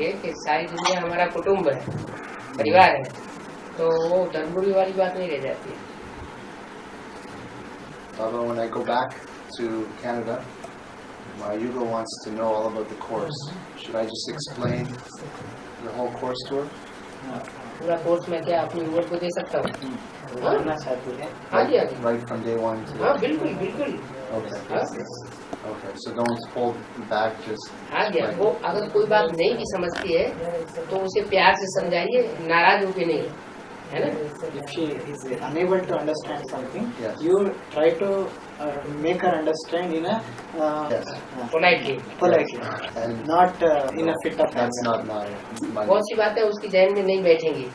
करेंगे कि सारी दुनिया हमारा कुटुंब है, परिवार है, तो वो धर्मगुरु वाली बात नहीं रह जाती है। Although when I go back to Canada, my Yugo wants to know all about the course. Should I just explain the whole course to her? पूरा कोर्स में क्या अपनी युवा को दे सकता हूँ? हाँ जी, हाँ जी, Right from day one to. हाँ बिल्कुल बिल्कुल। Okay. Okay. So don't hold back. Just. हाँ जी, वो अगर कोई बात नहीं भी समझती है तो उसे प्यार से समझाइए, नाराज होके नहीं, है ना? If she is unable to understand something, Yes. you try to make her understand in a Yes. Politely. And not in a fit of that's anger. not my. बहुत सी बातें उसकी जहन में नहीं बैठेंगी,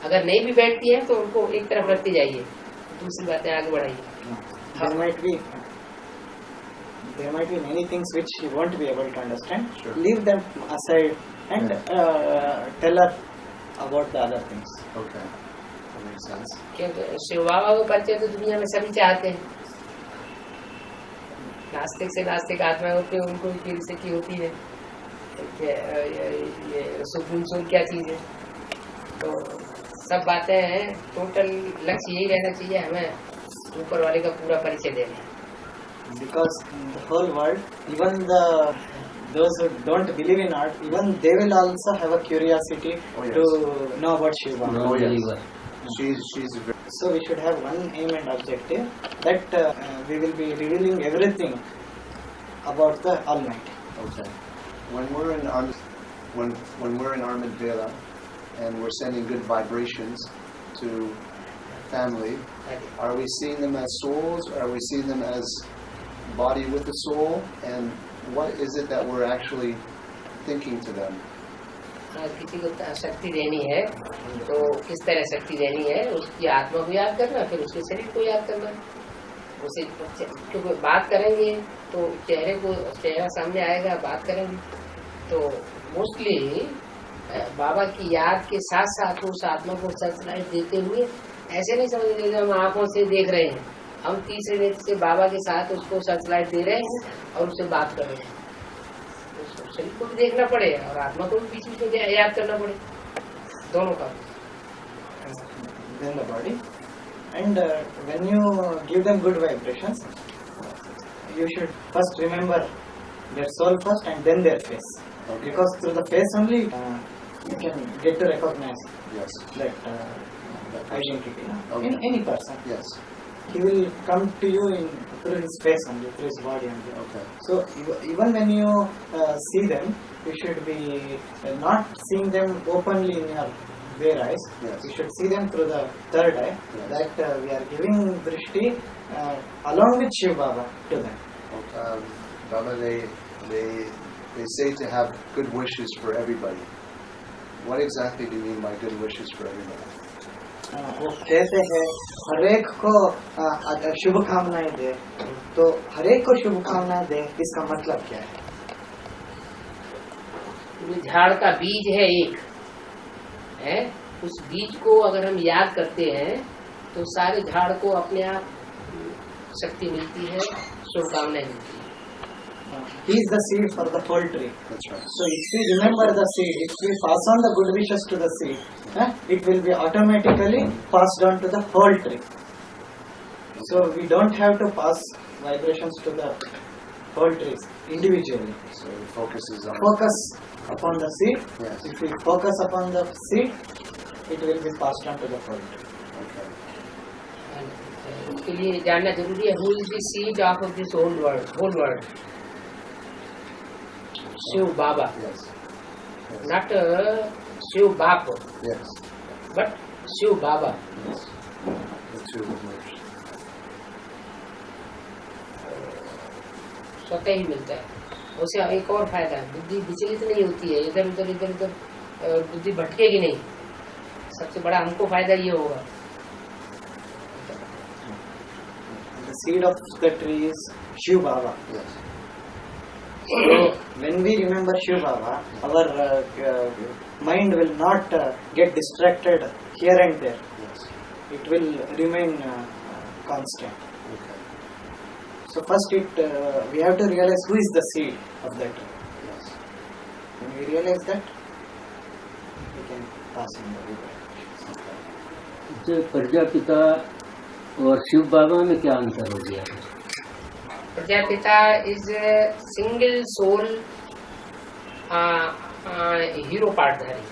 अगर नहीं भी बैठती है तो उनको एक तरफ रखते जाइए, दूसरी बातें आगे बढ़ाइए। There might be many things which she won't be able to understand. Sure. Leave them aside and tell her about the other things. Okay. That makes sense. क्योंकि शिव बाबा को परिचय तो दुनिया में सभी चाहते हैं, नास्तिक से नास्तिक आत्मा होती है, उनको भी फिर से की होती है ये सुकून सुन क्या चीज है। तो सब बातें हैं, टोटल लक्ष्य यही रहना चाहिए हमें ऊपर वाले का पूरा परिचय देना। Because in the whole world, even those who don't believe in art, even they will also have a curiosity to know about Shiva. Oh yes. She's very. So we should have one aim and objective, that we will be revealing everything about the Almighty. Okay. When we're in Armand Vela and we're sending good vibrations to family, are we seeing them as souls, or are we seeing them as body with the soul? And what is it that we're actually thinking to them? किसी को शक्ति देनी है तो किस तरह शक्ति देनी है, उसकी आत्मा को याद करना, फिर उसके शरीर को याद करना। उसे क्योंकि बात करेंगे तो चेहरा सामने आएगा, बात करेंगे तो मोस्टली बाबा की याद के साथ साथ उस आत्मा को सर्चलाइट देते हुए ऐसे नहीं समझ रहे हम आंखों से देख रहे हैं, हम तीसरे नेत्र से बाबा के साथ उसको सर्चलाइट दे रहे हैं और उससे बात कर रहे हैं। तो शरीर को भी देखना पड़े और आत्मा को भी बीच बीच में याद करना पड़े, दोनों का। Then the body, and when you give them good vibrations, you should first remember their soul first and then their face. Okay. Because through the face only you can get to recognize Yes. that identity Okay. in any person. Yes. He will come to you through his face only, through his body only. Okay. So even when you see them, you should be not seeing them openly in your bare eyes. Yes. You should see them through the third eye. Yes. That we are giving drishti along with Shiv Baba to them. Baba, they say to have good wishes for everybody. What exactly do you mean by good wishes for everybody? वो कहते हैं हरेक को शुभकामनाएं दे, तो हरेक को शुभकामनाएं दे, इसका मतलब क्या है? झाड़ का बीज है एक है, उस बीज को अगर हम याद करते हैं तो सारे झाड़ को अपने आप शक्ति मिलती है, शुभकामनाएं मिलती है। He is the seed for the whole tree. That's right. So if we remember the seed, if we pass on the good wishes to the seed, it will be automatically passed on to the whole tree. So we don't have to pass vibrations to the whole trees individually. So the focus is on. Focus upon the seed. Yes. If we focus upon the seed, it will be passed on to the whole tree. Okay. उसके लिए जानना जरूरी है, who is the seed of this whole world? Shiv Baba. Yes. Yes. Not Shiv Baba, Yes. but Shiv Baba. Yes. The two will merge. स्वतः ही मिलता है। उसे एक और फायदा है, बुद्धि विचलित नहीं होती है, इधर उधर बुद्धि भटकेगी नहीं। सबसे बड़ा हमको फायदा ये होगा। The seed of the tree is Shiv Baba. Yes. So when we remember Shiv Baba, our mind will not get distracted here and there. Yes. It will remain constant. Okay. So first we have to realize who is the seed of that tree. Yes. When we realize that, we can pass on the good vibrations. जो प्रजापिता और शिव बाबा में क्या अंतर हो गया? Prajapita is single soul hero पार्टधारी,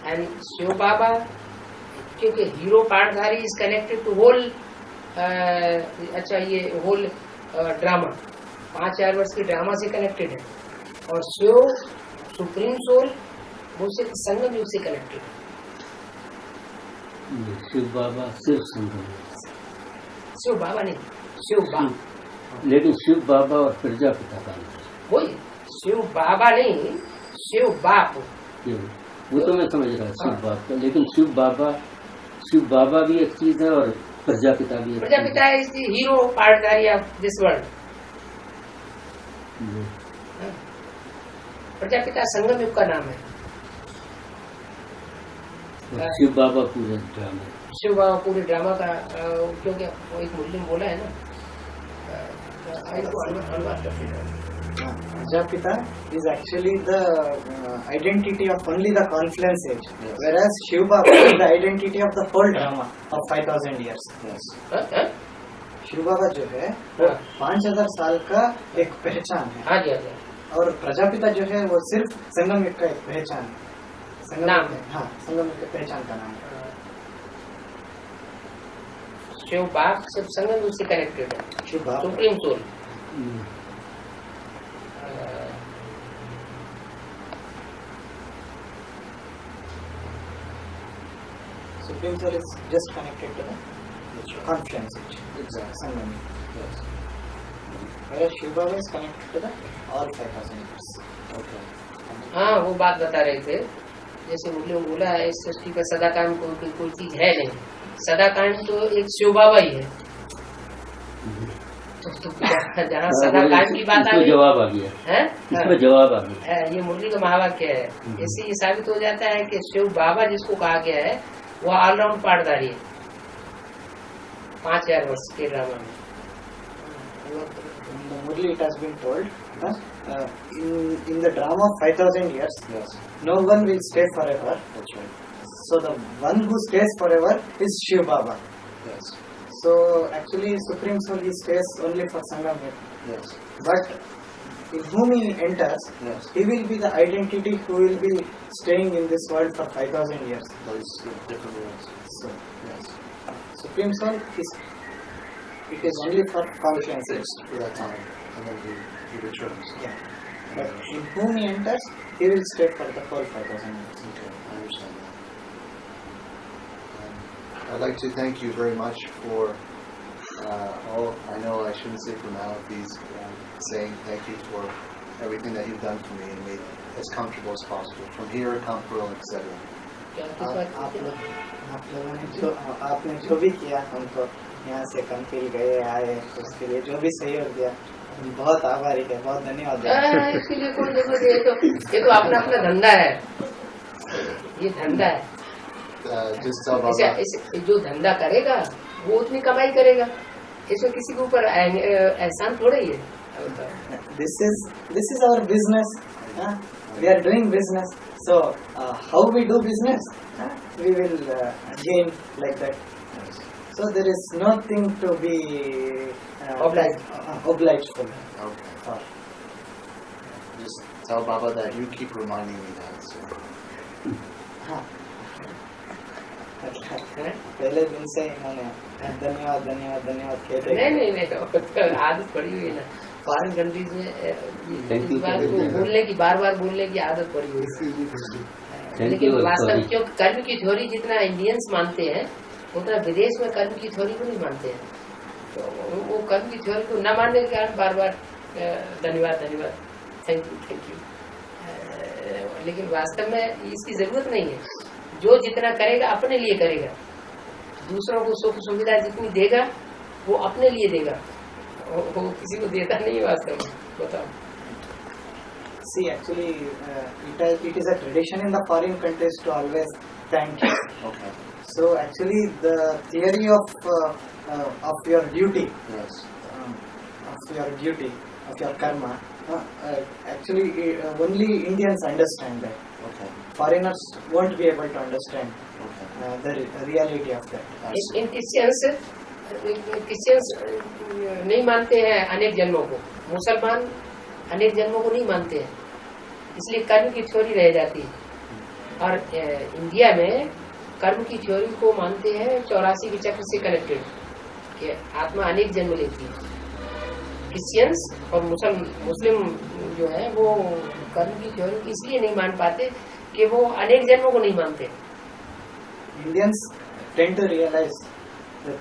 and Shiv Baba क्योंकि hero पार्टधारी इज कनेक्टेड टू होल, अच्छा ये होल ड्रामा 5,000 वर्ष की ड्रामा से कनेक्टेड है, और शिव सुप्रीम सोल वो सिर्फ संगम युग से कनेक्टेड है। शिव बाबा सिर्फ संगम, शिव बाबा नहीं, शिव बाप, लेकिन शिव बाबा और प्रजापिता का अंतर वही शिव बाबा नहीं, शिव बाप। क्यों? वो तो मैं समझ रहा हूँ शिव बाप का, लेकिन शिव बाबा भी एक चीज है और प्रजापिता भी एक चीज प्रजापिता इज द हीरो पार्टधारी ऑफ दिस वर्ल्ड। है। प्रजापिता संगम युग का नाम है। और शिव बाबा पूरे ड्रामा, शिव बाबा पूरे ड्रामा का क्योंकि वो एक मुस्लिम बोला है ना, Prajapita is actually the identity of only the confluence age, Yes. whereas Shiv Baba is the identity of the whole drama of 5,000 years. Yes. Shiv बाबा जो है वो हाँ। 5,000 साल का एक पहचान है, हाँ जी, हाँ जी। और प्रजापिता जो है वो सिर्फ संगम युग का एक पहचान है। संगम नाम युग है। हाँ, संगम युग के पहचान का नाम है। शिव बाप सिर्फ संगम युग से कनेक्टेड है, Shiv Baba supreme soul. Supreme Soul is just connected to the confluence age, Exactly. Sangam Yuga. Yes. Whereas Shiv Baba is connected to the all 5,000 years. Okay. हाँ, वो बात बता रहे थे, जैसे मुरली में बोला है इस सृष्टि पर सदाकांड कोई चीज है नहीं, सदाकांड तो एक शिव बाबा ही है। तो जहाँ सदाकांड की बात आ इसमें गई जवाब आ गया है, इसमें जवाब आ गया। ये मुरली का महावाक्य है। इससे ये साबित हो जाता है कि शिव बाबा जिसको कहा गया है वो ऑलराउंड पाठधारी है 5,000 वर्ष के ड्रामा में। In the Murli it has been told, in the drama of 5,000 years, Yes. no one will stay forever. That's right. So the one who stays forever is Shiv Baba. Yes. So actually Supreme Soul he stays only for Sangam Yuga. Yes. But in whom he enters, Yes. he will be the identity who will be staying in this world for 5,000 years. Those different worlds. So Yes. Supreme Soul it is only for confluence. Fixed for that time, and then he returns. Yeah. But in whom he enters, he will stay for the whole 5,000 years. Okay, I understand that. I'd like to thank you very much for all, I know I shouldn't say formalities, saying thank you for everything that you've done for me and made it as comfortable as possible. From here, Kampur, etc. आपने जो भी किया हमको यहाँ से कंपील गए आए उसके लिए जो भी सहयोग दिया हम बहुत आभारी है, बहुत धन्यवाद। इसके लिए कौन देखो, ये तो अपना अपना धंधा है, ये धंधा है। Just tell Baba. इसे जो धंधा करेगा वो उतनी कमाई करेगा, इसमें किसी के ऊपर एहसान थोड़ा ही है। This is our business. We are doing business. So how we do business, we will gain like that. So there is nothing to be obliged for. Okay. Just tell Baba that you keep reminding me that. So. हाँ, पहले दिन से इन्होंने धन्यवाद धन्यवाद धन्यवाद कहते नहीं आदत पड़ी हुई है ना, फॉरेन कंट्रीज में इस बात को बोलने की, बार बार बोलने की आदत पड़ी हुई है। लेकिन वास्तव क्यों कर्म की थ्योरी जितना इंडियंस मानते हैं उतना विदेश में कर्म की थ्योरी को नहीं मानते हैं, तो वो कर्म की थ्योरी को न मानने के कारण बार बार धन्यवाद धन्यवाद, थैंक यू। लेकिन वास्तव में इसकी जरूरत नहीं है, जो जितना करेगा अपने लिए करेगा, दूसरों को सुख सुविधा जितनी देगा वो अपने लिए देगा, वो किसी को देता नहीं है वास्तव में। बताओ। See, actually, it is a tradition in the foreign countries to always thank you. Okay. So actually, the theory of your duty, Yes. of your duty, of your karma, Actually, only Indians understand that. Okay. Foreigners won't be able to understand Okay. the reality of that. I see. In Christians नहीं मानते हैं अनेक जन्मों को, मुसलमान अनेक जन्मों को नहीं मानते हैं, इसलिए कर्म की थ्योरी रह जाती है। और इंडिया में कर्म की थ्योरी को मानते हैं 84 के चक्र से कनेक्टेड, कि आत्मा अनेक जन्म लेती है। क्रिश्चियंस और मुस्लिम जो है वो कर्म की थ्योरी इसलिए नहीं मान पाते कि वो अनेक जन्मों को नहीं मानते। Indians tend to realize that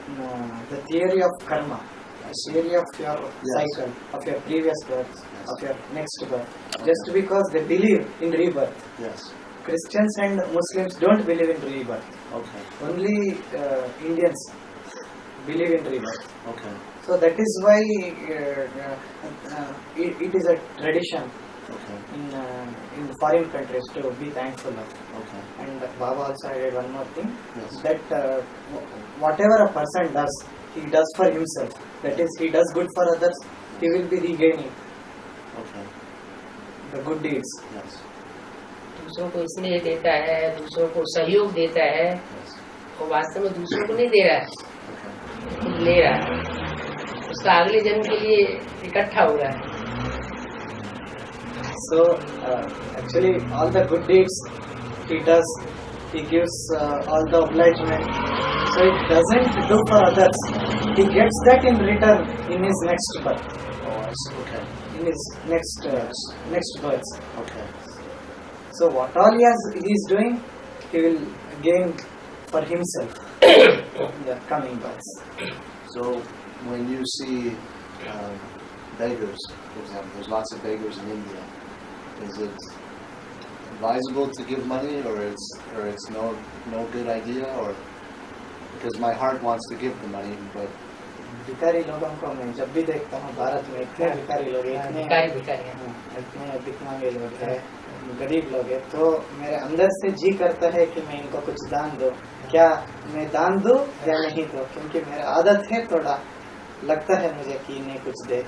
the theory of karma, the theory of your cycle, of your previous birth, of your next birth, just because they believe in rebirth. Yes. Christians and Muslims don't believe in rebirth. Okay. Only Indians believe in rebirth. Okay. So that is why it is a tradition Okay. in foreign countries to be thankful of. Okay. And Baba also added one more thing, Yes. that whatever a person does, he does for himself. That is, he does good for others, he will be regaining Okay. the good deeds. Yes. दूसरों को स्नेह देता है, दूसरों को सहयोग देता है, Yes. वो वास्तव में दूसरों को नहीं दे रहा है, Okay. खुद ले रहा है, उसका अगले जन्म के लिए इकट्ठा हो रहा है। So actually all the good deeds he does, he gives all the obligement, so it doesn't do for others, he gets that in return in his next birth, Oh, I see. Okay. in his next birth. Okay. So what all he is doing, he will gain for himself in the coming births. So when you see beggars, for example, there's lots of beggars in India. Is it advisable to give money, or it's no good idea, or because my heart wants to give the money, but भिखारी लोगों को मैं जब भी देखता हूँ भारत में इतने भिखारी लोग हैं, इतने भिखमंगे लोग हैं, गरीब लोग हैं, तो मेरे अंदर से जी करता है कि मैं इनको कुछ दान दूं। क्या मैं दान दूं या नहीं दूं, क्योंकि मेरा आदत है, थोड़ा लगता है मुझे कि इन्हें कुछ दे,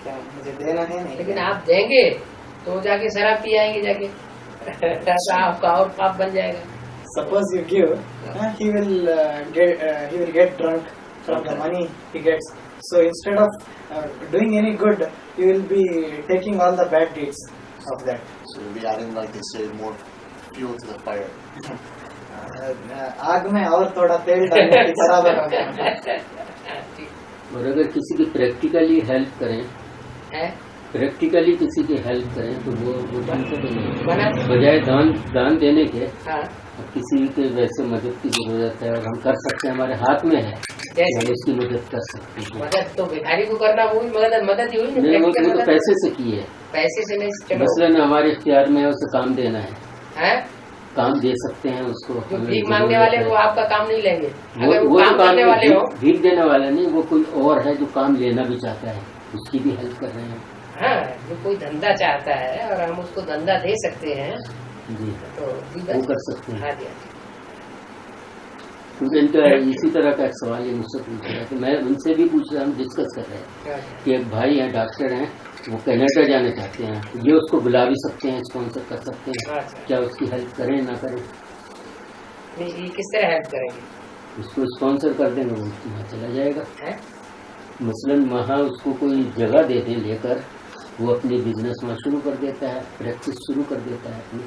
क्या मुझे देना है नहीं। लेकिन आप देंगे तो जाके शराब पी आएंगे जाके, ऐसा आपका और पाप बन जाएगा। Suppose you give, he will get drunk from the money he gets. So instead of doing any good, he will be taking all the bad deeds of that. so you'll be adding, like they say, more fuel to the fire. आग में और थोड़ा तेल डालने के बराबर हो गया। और अगर किसी की प्रैक्टिकली हेल्प करें, है? प्रैक्टिकली किसी की हेल्प करें तो वो ढंग से बना- बने, बजाय दान देने के हाँ, किसी के वैसे मदद की जरूरत है और हम कर सकते हैं, हमारे हाथ में है कि हम उसकी मदद कर सकते हैं। मदद तो भिखारी को करना, वो भी मदद ही हुई ना, नहीं, वो practical तो मदद। पैसे से की है, पैसे से नहीं, चलो मसलन हमारे इख्तियार में है, उसे काम देना है, है? काम दे सकते हैं उसको। जो हमें भीख जरूरत मांगने है। वाले वो आपका काम नहीं लेंगे। अगर वो वो काम तो करने वाले हो, भीख देने वाला नहीं, वो कोई और है जो काम लेना भी चाहता है, उसकी भी हेल्प कर रहे हैं। हाँ, जो कोई धंधा चाहता है और हम उसको धंधा दे सकते हैं जी, तो वो कर सकते हैं। हाँ जी, हाँ जी। क्योंकि इनका इसी तरह का एक सवाल ये मुझसे पूछ रहा है, तो मैं उनसे भी पूछ रहा हूँ, डिस्कस कर रहे हैं हाँ, कि एक भाई हैं, डॉक्टर हैं, वो कनाडा जाना चाहते हैं, ये उसको बुला भी सकते हैं, स्पॉन्सर कर सकते हैं, अच्छा। क्या उसकी हेल्प करें ना करें? नहीं, ये किस तरह हेल्प करेंगे? उसको स्पॉन्सर कर देंगे, वो वहाँ चला जाएगा। हैं? मसलन वहाँ उसको कोई जगह दे दें लेकर, वो अपनी बिजनेस वहाँ शुरू कर देता है, प्रैक्टिस शुरू कर देता है अपनी।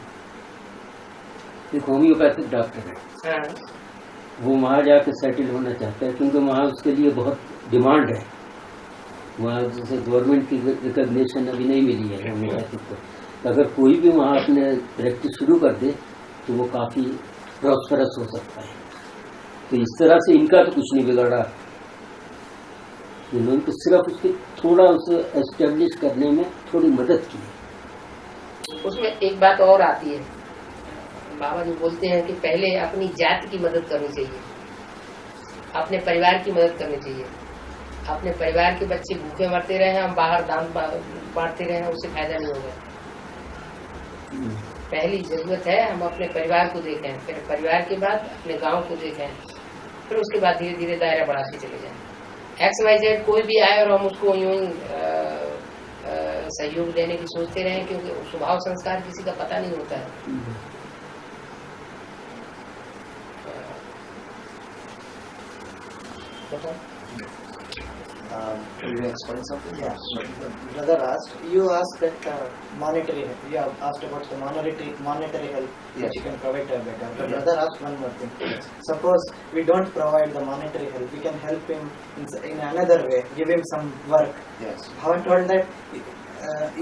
एक होम्योपैथिक डॉक्टर है, हाँ, वो वहाँ जाकर सेटल होना चाहता है, क्योंकि वहाँ उसके लिए बहुत डिमांड है। वहाँ जैसे गवर्नमेंट की रिकग्निशन अभी नहीं मिली है होम्योपैथिक को, तो अगर कोई भी वहाँ अपने प्रैक्टिस शुरू कर दे तो वो काफ़ी प्रॉस्परस हो सकता है। तो इस तरह से इनका तो कुछ नहीं बिगड़ा, इन्होंने तो सिर्फ उसके थोड़ा उसे एस्टेब्लिश करने में थोड़ी मदद की। उसमें एक बात और आती है, बाबा जी बोलते हैं कि पहले अपनी जाति की मदद करनी चाहिए, अपने परिवार की मदद करनी चाहिए। अपने परिवार के बच्चे भूखे मरते रहे, हम बाहर दान बांटते रहे, उससे फायदा नहीं होगा। पहली जरूरत है हम अपने परिवार को देखें, फिर परिवार के बाद अपने गांव को देखें, फिर उसके बाद धीरे धीरे दायरा बढ़ाते चले जाएं। XYZ कोई भी आए और हम उसको यूं सहयोग देने की सोचते रहे, क्योंकि स्वभाव संस्कार किसी का पता नहीं होता है। बताओ। Are you going to explain something? Yeah. Brother asked, you asked that monetary help. You have asked about the monetary help which Yes. you can provide to a beggar. The Yeah. brother asked one more thing. Suppose we don't provide the monetary help, we can help him in another way, give him some work. Yes. How I told that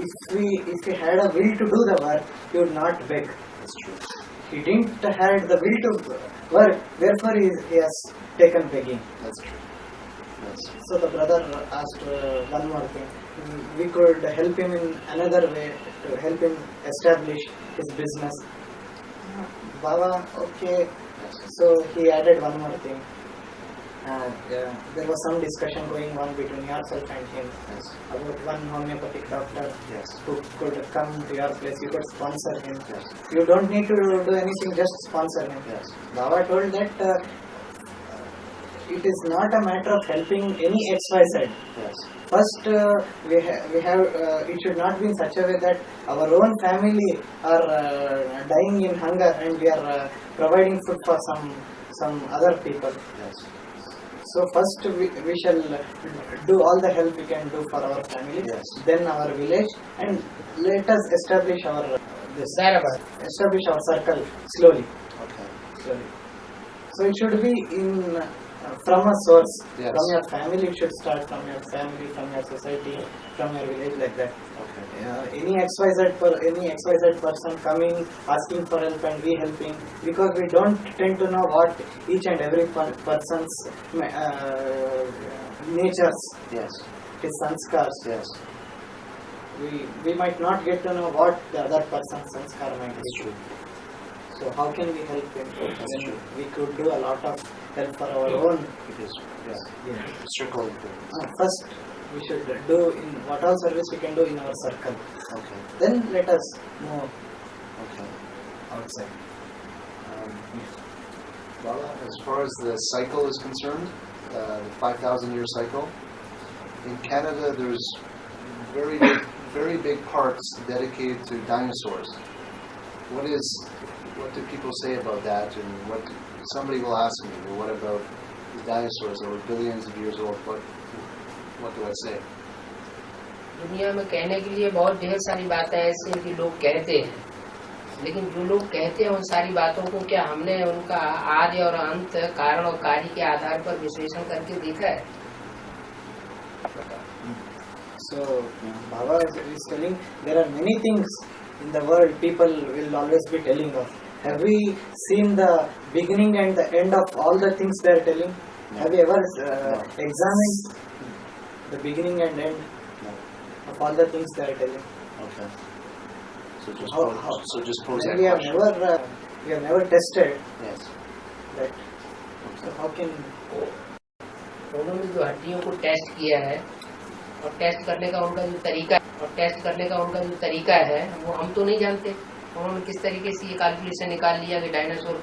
if we had a will to do the work, he would not beg. That's true. He didn't had the will to work, therefore he has taken begging. That's true. Yes. So the brother asked one more thing. We could help him in another way to help him establish his business. Baba, okay. So he added one more thing. There was some discussion going on between yourself and him Yes. about one homeopathic doctor Yes. who could come to your place. You could sponsor him. Yes. You don't need to do anything, just sponsor him. Yes. Baba told that it is not a matter of helping any XYZ. Yes. First, we have it should not be in such a way that our own family are dying in hunger and we are providing food for some other people. Yes. So first we shall do all the help we can do for our family, Yes. then our village, and let us establish our establish our circle slowly. Okay. So it should be in from a source, Yes. from your family. It should start from your family, from your society, from your village, like that. Okay. Any XYZ person coming asking for help and we helping, because we don't tend to know what each and every person's natures, Yes. his sanskars. Yes. We might not get to know what the other person's sanskar might That's be. true. So how can we help him? That's When true. we could do a lot of help for our own. Because, yeah. Yeah. Circle influence. First, we should do in what all service we can do in our circle. Okay. Then let us move Okay. outside. Bala, as far as the cycle is concerned, the 5,000-year cycle, in Canada there's very big parks dedicated to dinosaurs. What do people say about that? And somebody will ask me, well, what about the dinosaurs that were billions of years old? What do I say? दुनिया में कहने के लिए बहुत ढेर सारी बातें ऐसी हैं कि लोग कहते हैं, लेकिन जो लोग कहते हैं उन सारी बातों को क्या हमने उनका आदि और अंत, कारण और कार्य के आधार पर विश्लेषण करके देखा है? So, Baba is telling there are many things in the world people will always be telling of. Have we seen the beginning and the end of all the things they are telling? No. Have you ever No. examined the beginning and end No. of all the things they are telling? Okay. So just How- just pose that we have question. never tested Yes. that. So how can उन्होंने जो हड्डियों को test किया है और test करने का उनका जो तरीका है वो हम तो नहीं जानते। उन्होंने किस तरीके से ये कैलकुलेशन निकाल लिया कि डायनासोर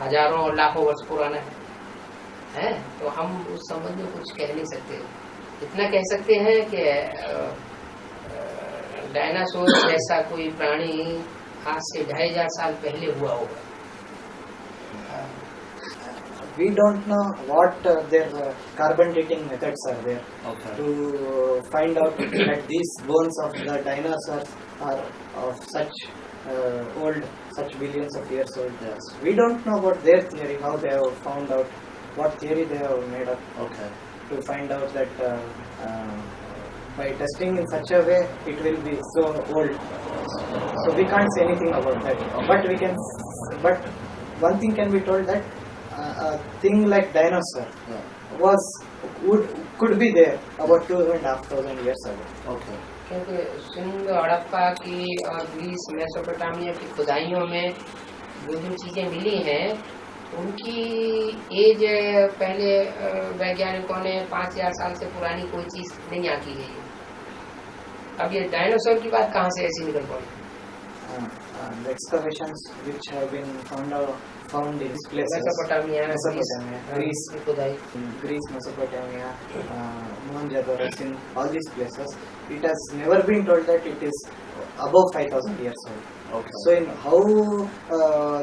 हजारों और लाखों वर्ष पुराना है, तो हम उस संबंध में कुछ कह नहीं सकते। इतना कह सकते हैं कि डायनासोर जैसा कोई प्राणी आज से 2500 साल पहले हुआ होगा। we don't know what their carbon dating methods are there Okay. to find out that these bones of the dinosaurs are of such old, such billions of years old. Yes. We don't know about their theory, how they have found out, what theory they have made up Okay. to find out that by testing in such a way it will be so old. So we can't say anything about that. But one thing can be told that a thing like dinosaur Yeah. could be there about 2,500 years ago. Okay. क्योंकि सिंध हड़प्पा की और Greece Mesopotamia की खुदाइयों में जो चीजें मिली हैं उनकी as पहले वैज्ञानिकों ने 5000 साल से पुरानी कोई चीज नहीं आकी है। अब ये डायनासोर की बात कहाँ से ऐसी निकल पड़ी? the excavations which have been found in these places. Mesopotamia, Mesopotamia, Greece, Khudai. Greece, Mesopotamia, Mohenjo-daro, in all these places, it has never been told that it is above 5,000 years old. Okay. So in how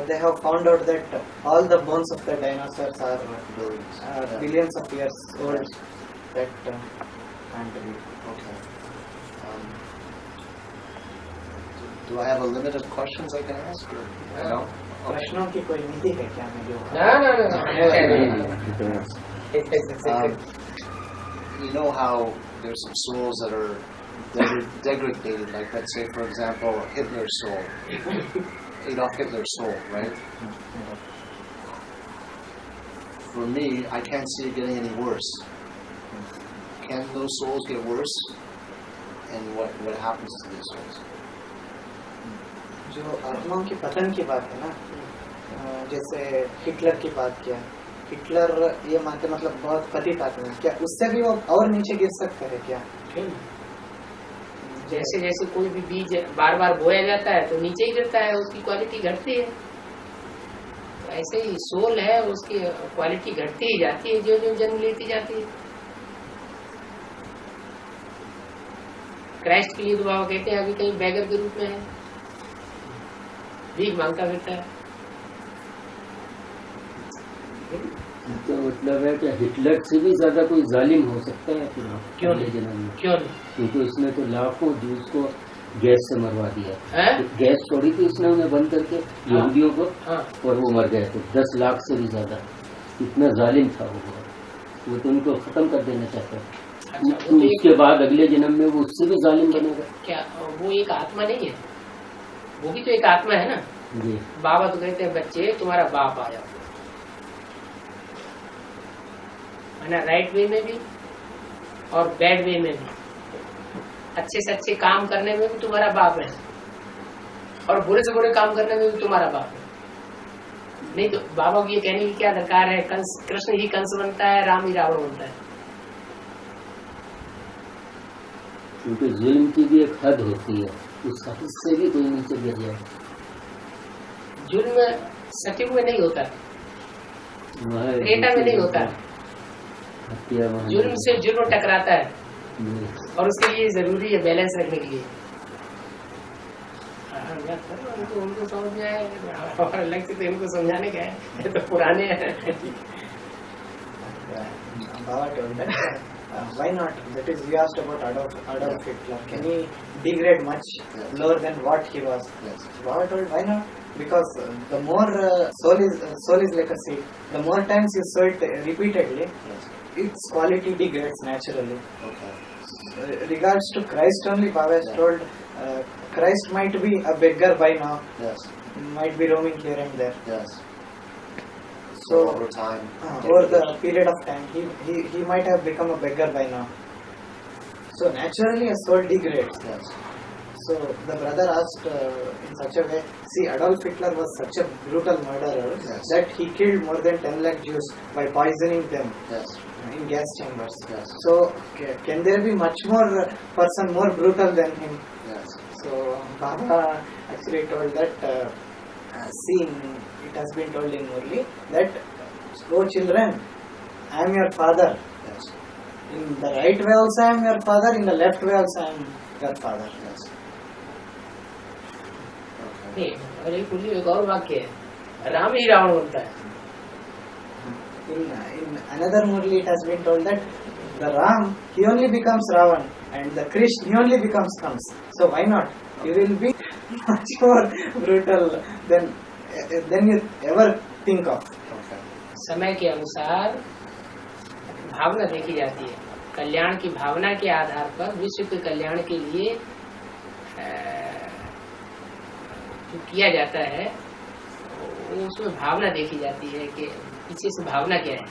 they have found out that all the bones of the dinosaurs are Billions. billions of years old, that can't be. Okay. Do I have a limit of questions I can ask? Or no? Okay. प्रश्नों की कोई नीति है क्या मैं जो No. You know how there's some souls that are degraded, like let's say, for example, Hitler's soul, Adolf Hitler's soul, right? For me, I can't see it getting any worse. Can those souls get worse? And what happens to these souls? जो आत्माओं की पतन की बात है ना, जैसे Hitler की बात किया, हिटलर ये मानते मतलब बहुत पतित आत्मा है, क्या उससे भी वो और नीचे गिर सकता है क्या? जैसे जैसे कोई भी बीज बार बार बोया जाता है तो नीचे ही गिरता है, उसकी क्वालिटी घटती है। तो ऐसे ही सोल है, उसकी क्वालिटी घटती ही जाती है जो जो जन्म लेती जाती है। क्राइस्ट के लिए तो बाबा कहते हैं अभी कहीं बैगर के रूप में है, भीख मांगता फिरता है। तो मतलब है कि हिटलर से भी ज्यादा कोई जालिम हो सकता है क्यों अगले जन्म में? क्यों नहीं? क्योंकि उसने तो लाखों जूस को गैस से मरवा दिया। है? गैस छोड़ी थी उसने उन्हें बंद करके यहूदियों को, हाँ। और वो मर गए थे 10 लाख से भी ज्यादा। इतना जालिम था वो तो उनको खत्म कर देना चाहता है। अच्छा, तो उसके बाद अगले जन्म में वो उससे भी जालिम बनेगा। क्या वो एक आत्मा नहीं है? वो भी तो एक आत्मा है ना। जी। बाबा तो कहते हैं बच्चे तुम्हारा बाप आया है ना, राइट वे में भी और बैड वे में भी। अच्छे से अच्छे काम करने में भी तुम्हारा बाप है और बुरे से बुरे काम करने में भी तुम्हारा बाप है। नहीं तो बाबा को ये कहने की क्या दरकार है? कृष्ण ही कंस बनता है, राम ही रावण बनता है। क्योंकि जुल्म की भी एक हद होती है, उस हद से भी कोई नीचे गिर जाए। जुल्म सतयुग में नहीं होता, त्रेता में नहीं होता। जुल्म से जुल्म टकराता है और उसके लिए जरूरी है बैलेंस रखने के लिए। उनको समझ में आए और अलग से तो इनको समझाने का है, तो पुराने हैं। Baba told that why not? That is, you asked about Adolf Hitler. Can he degrade much lower than what he was? Yes. Baba told why not? Because the more soul is like a seed. The more times you sow it repeatedly, Yes. its quality degrades naturally. Okay. Regards to Christ only, Baba has told Christ might be a beggar by now, Yes. might be roaming here and there. Yes. So over time. over the period of time, he might have become a beggar by now. So naturally, a soul degrades. Yes. So the brother asked in such a way. See, Adolf Hitler was such a brutal murderer that he killed more than 10 lakh Jews by poisoning them Yes. in gas chambers. Yes. So can there be much more person more brutal than him? Yes. So Baba actually told that, it has been told in Murli that, oh children, I am your father. Yes. In the right way also I am your father, in the left way also I am your father. Yes. नहीं, और एक और वाक्य है, राम ही रावण बनता है। In another Murli it has been told that the Ram, he only becomes Ravan, and the Krishna, he only becomes Kams. So why not? You will be much more brutal than you ever think of. Okay. समय के अनुसार भावना देखी जाती है। कल्याण की भावना के आधार पर विश्व के कल्याण के लिए जो किया जाता है उसमें भावना देखी जाती है कि पीछे से भावना क्या है।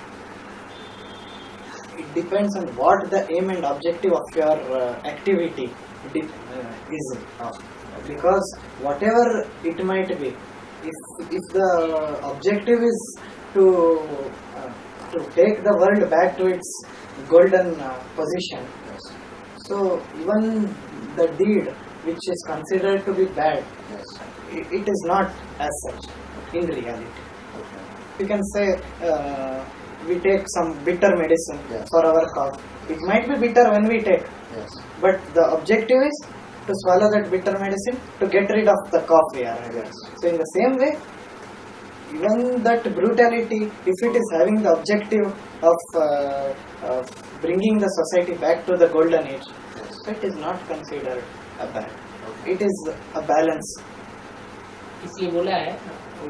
It depends on what the aim and objective of your activity is. Because whatever it might be, if the objective is to take the world back to its golden position, so even the deed which is considered to be bad, Yes. it is not as such in reality. Okay. You can say we take some bitter medicine Yes. for our cough. It might be bitter when we take, Yes. but the objective is to swallow that bitter medicine to get rid of the cough we are having. Yes. So in the same way, even that brutality, if it is having the objective of bringing the society back to the golden age, Yes. so it is not considered a bad. Okay. It is a balance. इसलिए बोला है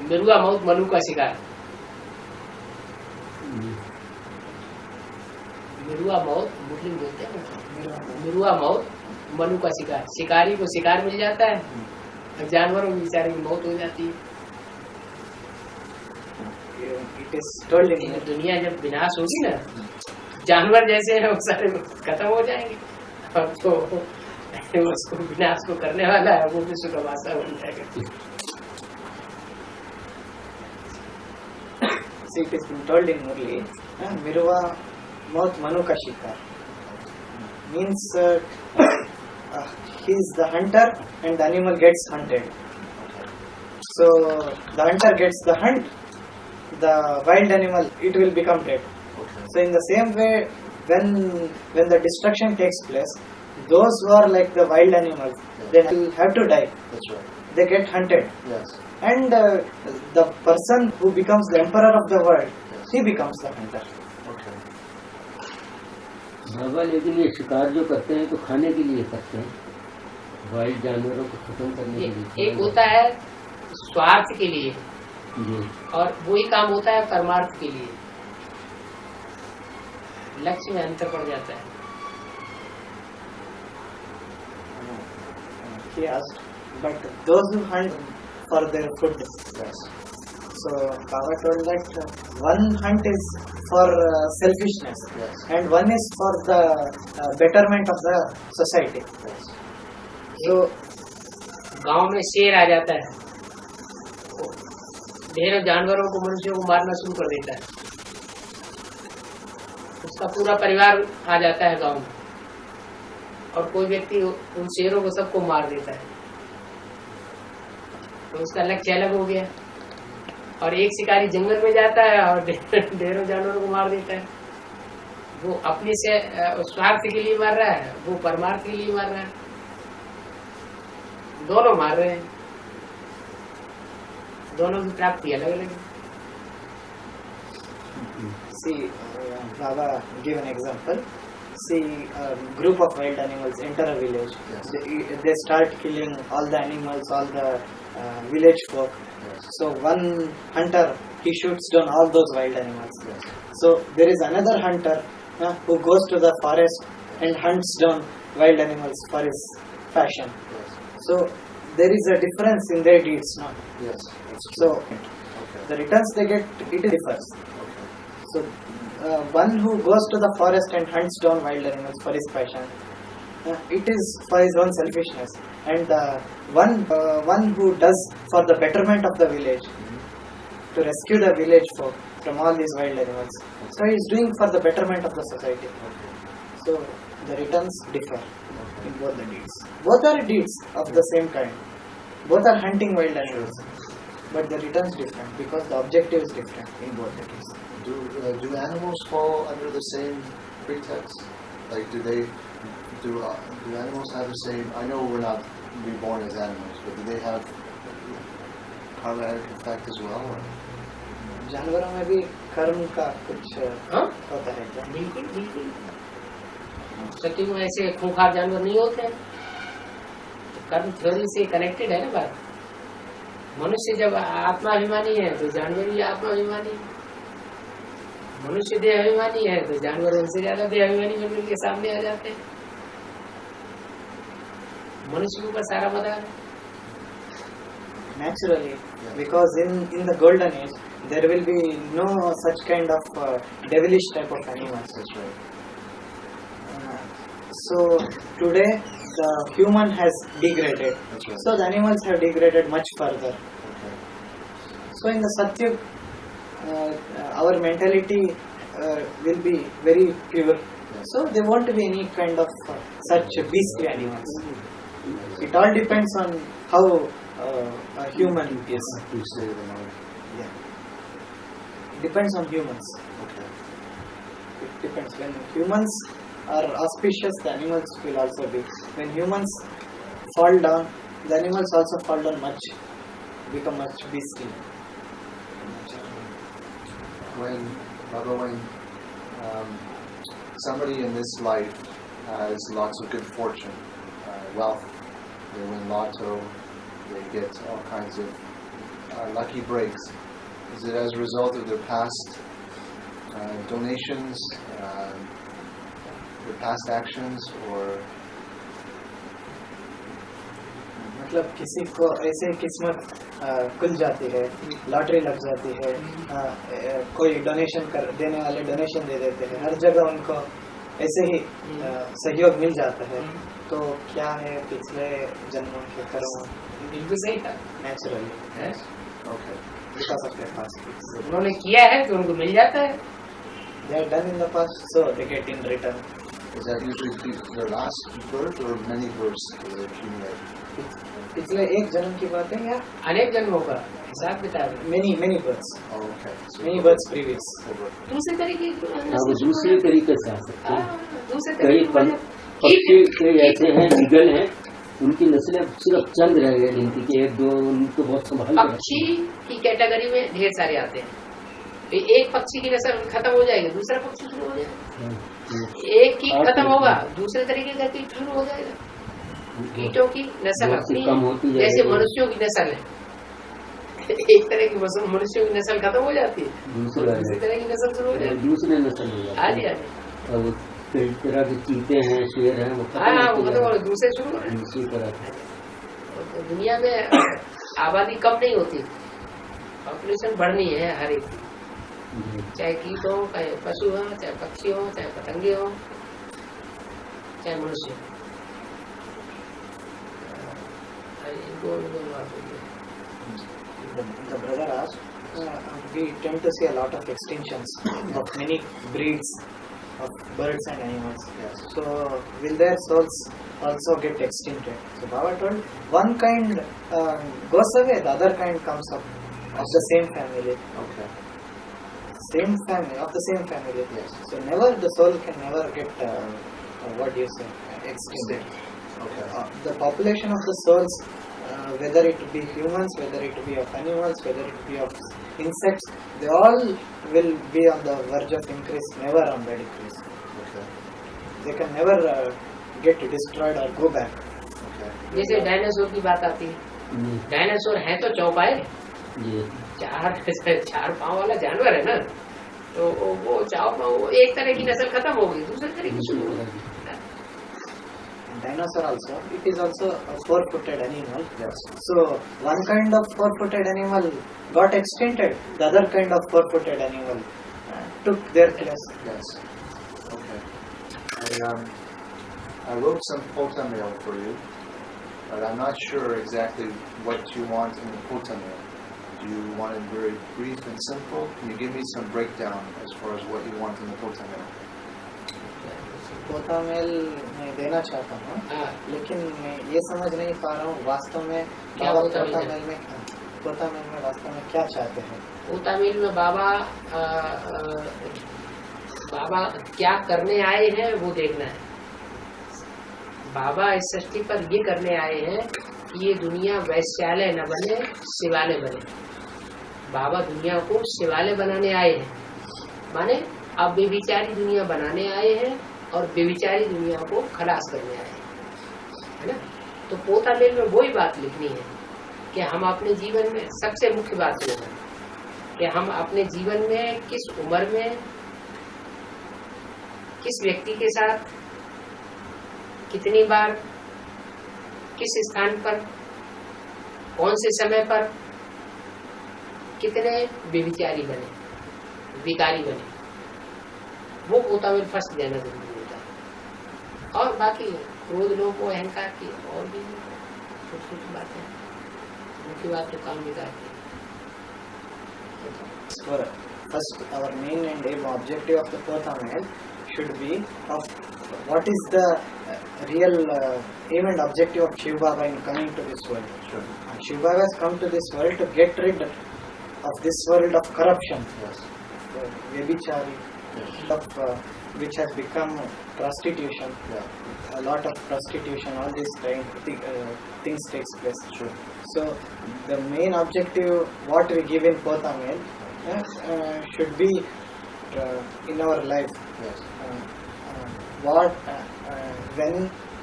मिरुआ मौत मनु का शिकार। मिरुआ मौत मुस्लिम बोलते हैं ना, मिरुआ मौत मनु का शिकार। शिकारी को शिकार मिल जाता है और जानवरों की बेचारे की मौत हो जाती है। It is told in ये दुनिया जब विनाश होगी ना, जानवर जैसे हैं वो सारे खत्म हो जाएंगे, अब तो उसको विनाश को करने वाला है वो विश्व का वासा बन जाएगा। See, it is been told in Murli, Miruva Maut Manu ka Shikar. Means he is the hunter and the animal gets hunted. So the hunter gets the hunt, the wild animal, it will become dead. Okay. So in the same way, when the destruction takes place, those who are like the wild animals, they will have to die. That's right. They get hunted. Yes. And the person who becomes the emperor of the world, he becomes the hunter. Okay. बाबा लेकिन ये शिकार जो करते हैं तो खाने के लिए करते हैं, वाइल्ड जानवरों को खत्म करने के लिए। एक होता है स्वार्थ के लिए जी। और वही काम होता है परमार्थ के लिए। लक्ष्य में अंतर पड़ जाता है। He asked, but those who hunt for their food. Yes. So Baba told that one hunt is for selfishness, Yes. and one is for the betterment of the society. Yes. So गांव में शेर आ जाता है, ढेरों जानवरों को मनुष्यों को मारना शुरू कर देता है, उसका पूरा परिवार आ जाता है गांव में, और कोई व्यक्ति उन शेरों को सबको मार देता है, तो उसका लक्ष्य अलग हो गया। और एक शिकारी जंगल में जाता है और ढेरों जानवरों को मार देता है। वो अपने से स्वार्थ के लिए मार रहा है, वो परमार्थ के लिए मार रहा है, दोनों मार रहे हैं, दोनों की प्राप्ति अलग अलग है। see, Baba give an example. See, a group of wild animals enter a village. Yes. They start killing all the animals, all the village folk. Yes. So one hunter, he shoots down all those wild animals. Yes. So there is another hunter who goes to the forest and hunts down wild animals for his passion. Yes. So there is a difference in their deeds, no? Yes. That's true. So Okay. the returns they get, it differs. Okay. So one who goes to the forest and hunts down wild animals for his passion, it is for his own selfishness, and one who does for the betterment of the village, to rescue the village folk from all these wild animals. So he is doing for the betterment of the society. So the returns differ in both the deeds. Both are deeds of the same kind. Both are hunting wild animals, but the returns different because the objective is different in both the deeds. Do animals fall under the same pretext? Like, do animals have the same? I know we're not reborn as animals, but do they have karmatic effect as well? Or? जानवरों में भी कर्म का कुछ हाँ? होता है क्या? बिल्कुल बिल्कुल, सच्ची में ऐसे खूंखार जानवर नहीं होते हैं, कर्म थ्योरी से कनेक्टेड है ना बात। मनुष्य जब आत्माभिमानी है तो जानवर भी आत्माभिमानी है, मनुष्य देहाभिमानी है तो जानवर उनसे ज्यादा देहाभिमानी बन के सामने आ जाते हैं। मनुष्य के ऊपर सारा मदार है। Naturally, because in the golden age there will be no such kind of devilish type of animals. That's right. So today the human has degraded. That's right. So the animals have degraded much further. Okay. So in the Satyug, our mentality will be very pure. So there won't be any kind of such beastly animals. It all depends on how a human is. To save the mind. Yeah. It depends on humans. Okay. It depends. When humans are auspicious, the animals will also be. When humans fall down, the animals also fall down much, become much beastly. When somebody in this life has lots of good fortune, wealth, they win lotto, they get all kinds of lucky breaks, is it as a result of their past donations, their past actions, or मतलब किसी को ऐसे किस्मत खुल जाती है, lottery लग जाती है, कोई डोनेशन कर देने वाले डोनेशन दे देते हैं, हर जगह उनको ऐसे ही सहयोग मिल जाता है, तो क्या है पिछले जन्मों के कर्म बिल्कुल सही था, naturally okay? Because of their past उन्होंने किया है तो उनको मिल जाता है. they are done in the past, so they get in return. Is that usually their last birth or many births that they accumulate? पिछले एक जन्म की बात है या अनेक जन्मों का हिसाब किताब. many births, Oh, okay. So many births previous. दूसरे तरीके वो दूसरे तरीके से आ सकते हैं. दूसरे कई तरीके पक्षी कई ऐसे हैं, ईगल हैं, उनकी नस्लें सिर्फ चंद रह गए गिनती के, एक दो उनको बहुत संभाल कर पक्षी की कैटेगरी में ढेर सारे आते हैं. एक पक्षी की नस्ल खत्म हो जाएगी, दूसरा पक्षी शुरू हो जाएगा. एक की खत्म होगा, दूसरे तरीके का कीट शुरू हो जाएगा. कीटों की नस्ल अपनी कम होती जाएगी. जैसे मनुष्यों की नस्ल है, एक तरह की मनुष्यों की नस्ल खत्म हो जाती है, दूसरी तरह की नस्ल शुरू हो जाती है. दूसरे नस्ल हो हाँ जाती जी है. हाँ जी. और कई तरह के चीते हैं, शेर हैं, वो हाँ हाँ, वो खत्म खत्म हो होते रहे, दूसरे शुरू हो रहे हैं. हैं. इसी तरह से. तो दुनिया में आबादी कम नहीं होती, पॉपुलेशन बढ़नी है हर एक की, चाहे कीट हो, चाहे पशु हो, चाहे पक्षी हो, चाहे पतंगे हो, चाहे मनुष्य हो. The brother asked, we tend to see a lot of extinctions of many breeds of birds and animals. Yes. So will their souls also get extincted? So Baba told, one kind goes away, the other kind comes up of the same family. Okay. Same family, of the same family. Yes. So never, the soul can never get, what do you say, extincted. Okay. The population of the souls, whether it be humans, whether it be of animals, whether it be of insects, they all will be on the verge of increase, never on the decrease. Okay. They can never get destroyed or go back. Okay. जैसे dinosaur की बात आती है, dinosaur है तो चौपाए, जी. चार पाँव वाला जानवर है ना, तो वो चार पाँव एक तरह की नस्ल खत्म हो गई, दूसरे तरह की शुरू हो गई. Dinosaur also, it is also a four-footed animal. Yes. So one kind of four-footed animal got extincted, the other kind of four-footed animal took their place. Yes. Okay. I wrote some pota mail for you, but I'm not sure exactly what you want in the pota mail. Do you want it very brief and simple? Can you give me some breakdown as far as what you want in the pota mail? पोता mail मैं देना चाहता हूँ, हाँ. लेकिन मैं ये समझ नहीं पा रहा हूँ वास्तव में क्या बाबा पोता मेल में वास्तव में क्या चाहते हैं. तमिल में बाबा बाबा क्या करने आए हैं वो देखना है. बाबा इस सृष्टि पर ये करने आए हैं कि ये दुनिया वैश्यालय न बने, शिवालय बने. बाबा दुनिया को शिवालय बनाने आए हैं, माने अब बेविचारी दुनिया बनाने आए हैं और बेविचारी दुनिया को खलास करने आए हैं, है ना. तो पोता मेल में वही बात लिखनी है कि हम अपने जीवन में, सबसे मुख्य बात ये है कि हम अपने जीवन में किस उम्र में किस व्यक्ति के साथ कितनी बार किस स्थान पर कौन से समय पर कितने बेविचारी बने, विकारी बने, वो पोता मेल फर्स्ट देना जरूरी होता है. और बाकी क्रोध लोभ को अहंकार की और भी छोटी छोटी बातें, मुख्य बात तो काम बिगाड़ती है. First, our main and aim objective of the Potha Mail should be of what is the real aim and objective of Shiv Baba in coming to this world. Sure. Shiv Baba has come to this world to get rid of this world of corruption, Yes. Vyabichari, Yes. which has become prostitution. Yeah. A lot of prostitution, all these things takes place. Sure. So the main objective, what we give in Pothamel, should be in our life. Yes. What, when,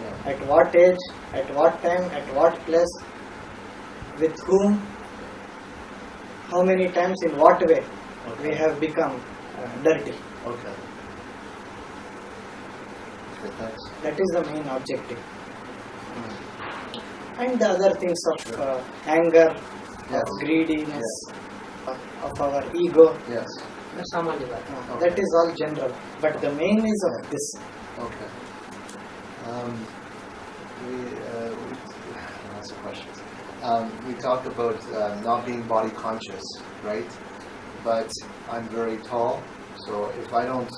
Yeah. at what age, at what time, at what place, with whom, how many times, in what way we have become dirty. Okay. Okay, thanks. That is the main objective. And the other things of anger, Yes. of greediness, of our ego, Yes. सामान्य बात. that is all general. But the main is of this. Okay. Lots of questions. We talked about not being body conscious, right? But I'm very tall, so if I don't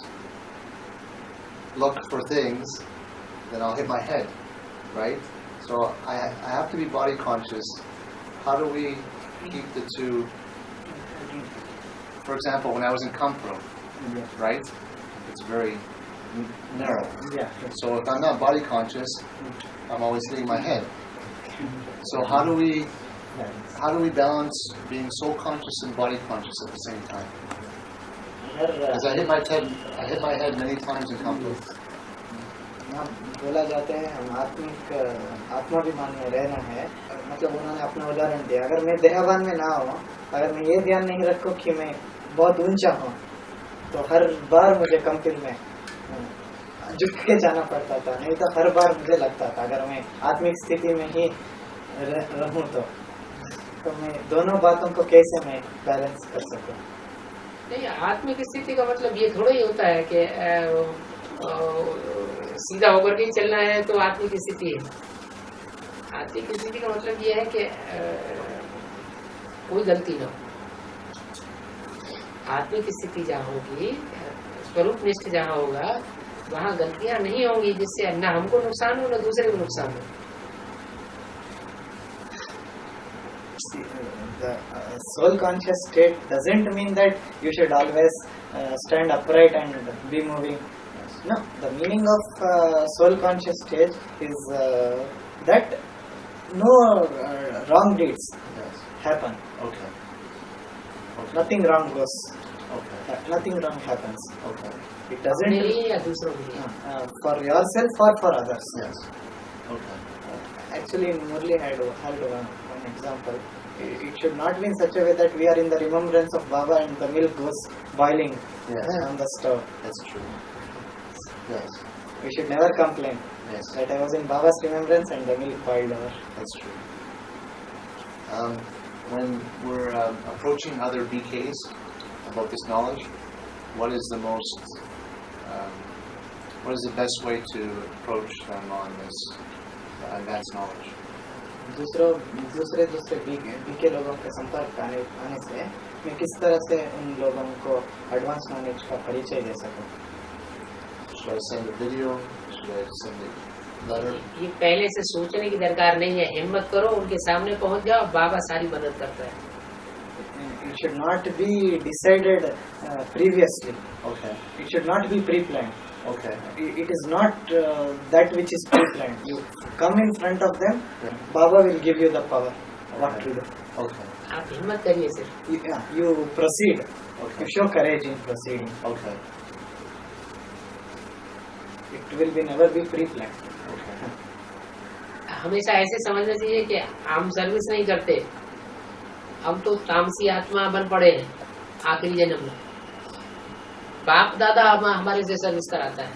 look for things, then I'll hit my head, right? So I have to be body conscious. How do we keep the two? For example, when I was in Kampro, right? It's very narrow. Yeah. So if I'm not body conscious, I'm always hitting my head. So how do we balance being soul conscious and body conscious at the same time? Because I hit my head many times in Kampro. बोला जाता है हम आत्माभिमान में रहना है. मतलब उन्होंने अपना उदाहरण दिया, अगर मैं देहाभान में ना हो, अगर मैं ये ध्यान नहीं रखूं कि मैं बहुत ऊंचा हूँ, तो हर बार मुझे कंपिल में झुक के जाना पड़ता था. नहीं तो हर बार मुझे लगता था अगर मैं आत्मिक स्थिति में ही रहूं तो मैं दोनों बातों को कैसे मैं बैलेंस कर सकूं. नहीं, आत्मिक स्थिति का मतलब ये थोड़ा ही होता है कि सीधा होकर के ही चलना है तो आत्मिक स्थिति है. आत्मिक स्थिति का मतलब ये है कि कोई गलती ना हो. आत्मिक स्थिति जहाँ होगी, स्वरूप निष्ठ जहाँ होगा, वहाँ गलतियाँ नहीं होंगी जिससे न हमको नुकसान हो न दूसरे को नुकसान हो. The soul conscious state doesn't mean that you should always stand upright and be moving. No, the meaning of soul conscious state is that no wrong deeds happen. Okay. Nothing wrong goes. Okay. Nothing wrong happens. Okay. It अपने doesn't लिए या दूसरों के लिए. for yourself or for others. Yes. Okay. Actually, in Murli had one example. It should not be in such a way that we are in the remembrance of Baba and the milk goes boiling on the stove. That's true. Yes. We should never complain Yes. that I was in Baba's remembrance and the milk boiled over. That's true. When we're approaching other BKs about this knowledge, what is the best way to approach them on this advanced knowledge? दूसरे BK लोगों के संपर्क आने से मैं किस तरह से उन लोगों को एडवांस नॉलेज का परिचय दे सकूं? Should I send a video? Should I send a letter? ये पहले से सोचने की दरकार नहीं है. हिम्मत करो, उनके सामने पहुंच जाओ, बाबा सारी मदद करता है. It should not be decided previously. Okay. It should not be pre-planned. Okay. It is not that which is pre-planned. You come in front of them, Yeah. Baba will give you the power. What to do? Okay. आप हिम्मत करिए सिर्फ. You proceed. Okay. You show courage in proceeding. Okay. It will be never be pre-planned. Okay. हमेशा ऐसे समझना चाहिए कि हम सर्विस नहीं करते, हम तो तामसी आत्मा बन पड़े हैं आखिरी जन्म में. बाप दादा हमारे से सर्विस कराता है.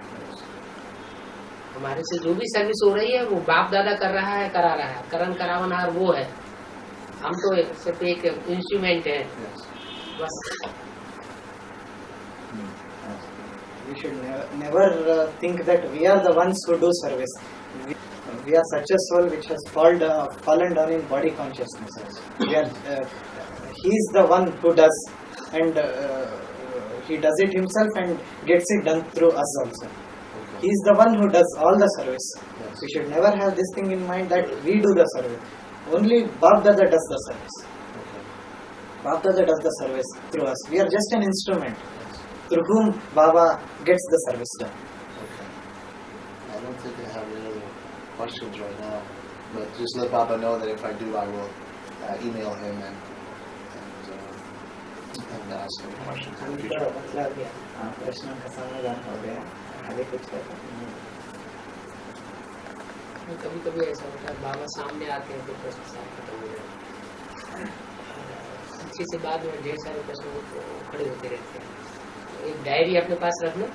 हमारे से जो भी सर्विस हो रही है वो बाप दादा कर रहा है, करा रहा है. करण करावनहार वो है, हम तो सिर्फ एक इंस्ट्रूमेंट है Yes. बस. We should never think that we are the ones who do service. We are such a soul which has fallen down in body consciousness. He is the one who does, and he does it himself and gets it done through us also. Okay. He is the one who does all the service. Yes. We should never have this thing in mind that we do the service. Only Bap Dada does the service. Okay. Bap Dada does the service through us. We are just an instrument Yes. through whom Baba gets the service done. Okay. I don't think I have any other questions right now, but just let Baba know that if I do, I will email him and ask him questions in the future. प्रश्नों का समाधान हो गया. आगे कुछ कहता कभी कभी ऐसा होता है बाबा सामने आते हैं तो प्रश्न साफ खत्म हो जाते हैं, पीछे से बाद में ढेर सारे प्रश्न खड़े होते रहते हैं. एक डायरी अपने पास रखना,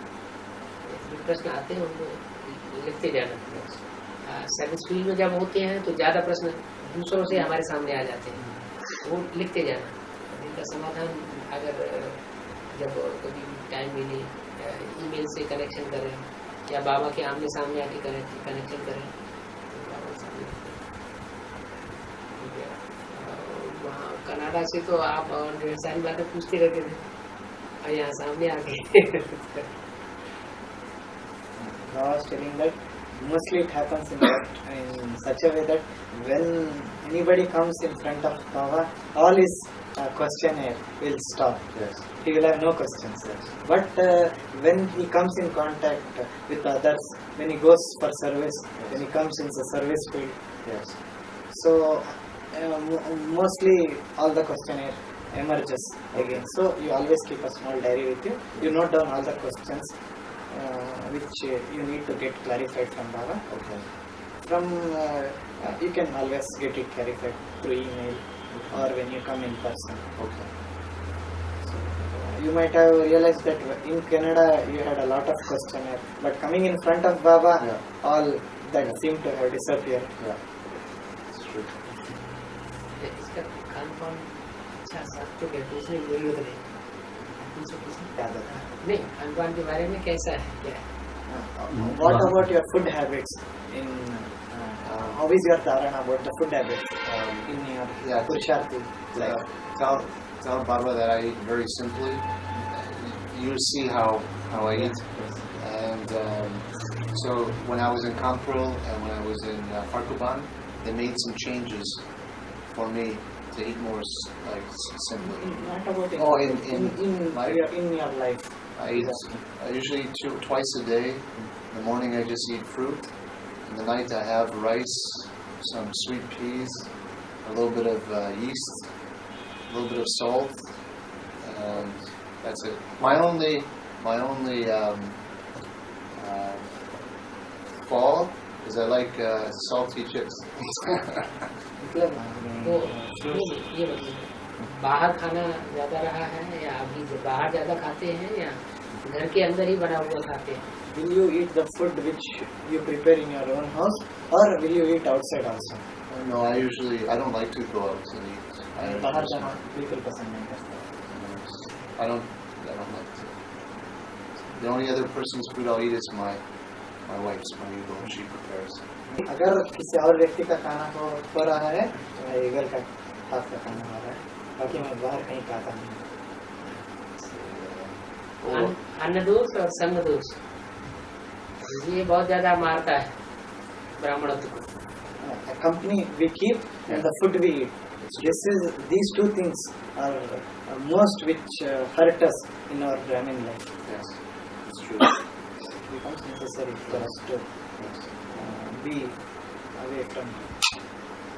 जो प्रश्न आते हैं उनको लिखते जाना. सर्विस फील्ड में जब होते हैं तो ज्यादा प्रश्न दूसरों से हमारे सामने आ जाते हैं, वो लिखते जाना. इनका समाधान अगर जब कभी टाइम मिले ईमेल से कनेक्शन करें या बाबा के आमने सामने आके कनेक्शन करें. वहाँ कनाडा से तो आप सारी बातें पूछते रहते थे और यहाँ सामने आके I was telling that mostly it happens in such a way that when anybody comes in front of Baba, all his questionnaire will stop. Yes. He will have no questions. But when he comes in contact with others, when he goes for service, when he comes in the service field, Yes. so mostly all the questionnaire emerges again. So you always keep a small diary with you. You note down all the questions which you need to get clarified from Baba. Okay. From you can always get it clarified through email or when you come in person. Okay. You might have realized that in Canada you had a lot of questionnaire, but coming in front of Baba, all that seemed to have disappeared. Yeah. It's true. इसका खान पान अच्छा साफ तो क्या पूछने की जरूरत नहीं. नहीं, खान पान के बारे में कैसा है क्या है? What about your food habits? In how is your dharana about the food habits in your Purusharthi life? Tell Baba that I eat very simply. You see how I eat. And so when I was in Kamprul and when I was in Farkuban, they made some changes for me to eat more simply. Not about in your life. I usually eat twice a day. In the morning I just eat fruit. In the night I have rice, some sweet peas, a little bit of yeast, a little bit of salt, and that's it. My only fall is I like salty chips. तो ये बताइए, बाहर खाना ज्यादा रहा है या अभी बाहर ज्यादा खाते हैं या घर के अंदर ही बना हुआ खाते हैं? Will you eat the food which you prepare in your own house, or will you eat outside also? No, I don't like to go out and eat. बाहर जाना बिल्कुल पसंद नहीं करता. I don't like to. The only other person's food I'll eat is my wife's, my Eagle, she prepares. अगर किसी और व्यक्ति का खाना हो रहा है तो मैं ईगल का हाथ का खाना हो रहा है, बाकी मैं बाहर कहीं खाता नहीं. अन्न दोष और संग दोष ये बहुत ज्यादा मारता है ब्राह्मणत्व को. A company we keep and the food we eat. These two things are most which hurt us in our Brahmin life. Yes, it's true. It becomes necessary for us to be away from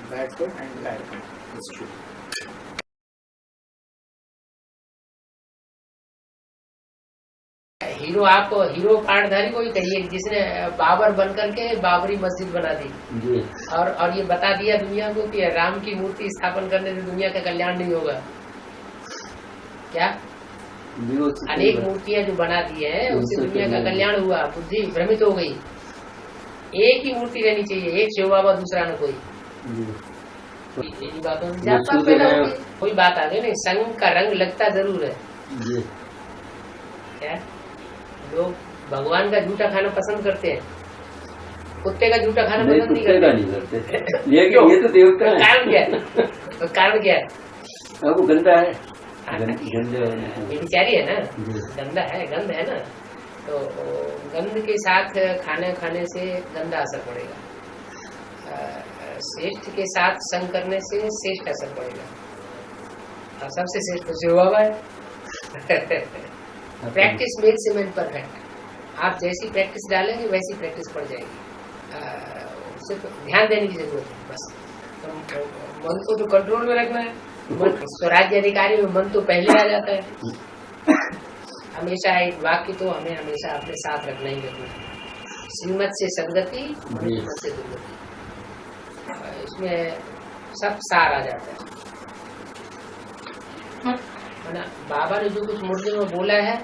bad food and bad company. It's true. Hero पाठधारी को ही कहिए जिसने बाबर बनकर के बाबरी मस्जिद बना दी और ये बता दिया दुनिया को कि राम की मूर्ति स्थापन करने से दुनिया का कल्याण नहीं होगा. क्या अनेक मूर्तियां जो बना दी है उससे दुनिया का कल्याण हुआ. बुद्धि भ्रमित हो गई. एक ही मूर्ति रहनी चाहिए, एक शिव बाबा दूसरा न कोई. बातों में कोई बात आ गई नहीं. संग का रंग लगता जरूर है. क्या लोग भगवान का झूठा खाना पसंद करते हैं, कुत्ते का झूठा खाना पसंद नहीं करते. ये तो देवता है. कारण क्या है? कारण क्या है? वो गंदा है. बेचारी है ना, गंदा है, गंध है ना. तो गंध के साथ खाना खाने से गंदा असर पड़ेगा, श्रेष्ठ के साथ संग करने से श्रेष्ठ असर पड़ेगा। और सबसे श्रेष्ठ तो शिव बाबा है। Practice makes a man perfect. आप जैसी प्रैक्टिस डालेंगे वैसी प्रैक्टिस पड़ जाएगी। सिर्फ ध्यान देने की जरूरत है बस। तो मन को तो कंट्रोल में रखना है। स्वराज्य अधिकारी में मन तो पहले आ जाता है। हमेशा एक वाक्य तो हमें हमेशा अपने साथ रखना ही रखना है, श्रीमत से सदगति, मनुष्य से दुर्गति। इसमें सब सार आ जाता है ना। बाबा ने जो कुछ मुर्दे में बोला है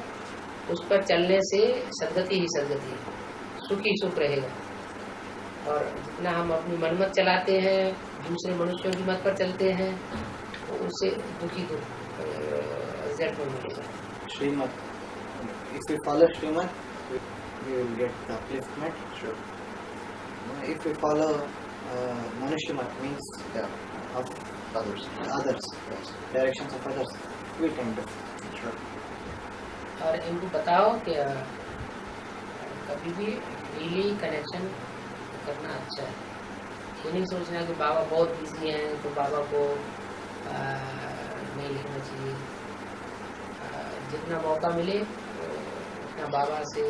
उस पर चलने से सदगति ही सदगति है, सुख ही सुख रहेगा। और जितना हम अपनी मनमत चलाते हैं, दूसरे मनुष्यों की मत पर चलते हैं, तो उससे दुखी रिजल्ट में मिलेगा। Srimad, if we follow Srimad, we will get the upliftment. Sure. If we follow Manushyamat, means of Others. Yes. directions of others, we can do. Sure. और इनको बताओ कि कभी भी डेली कनेक्शन करना अच्छा है। ये नहीं सोचना कि बाबा बहुत बिजी हैं तो बाबा को नहीं लिखना चाहिए। जितना मौका मिले उतना बाबा से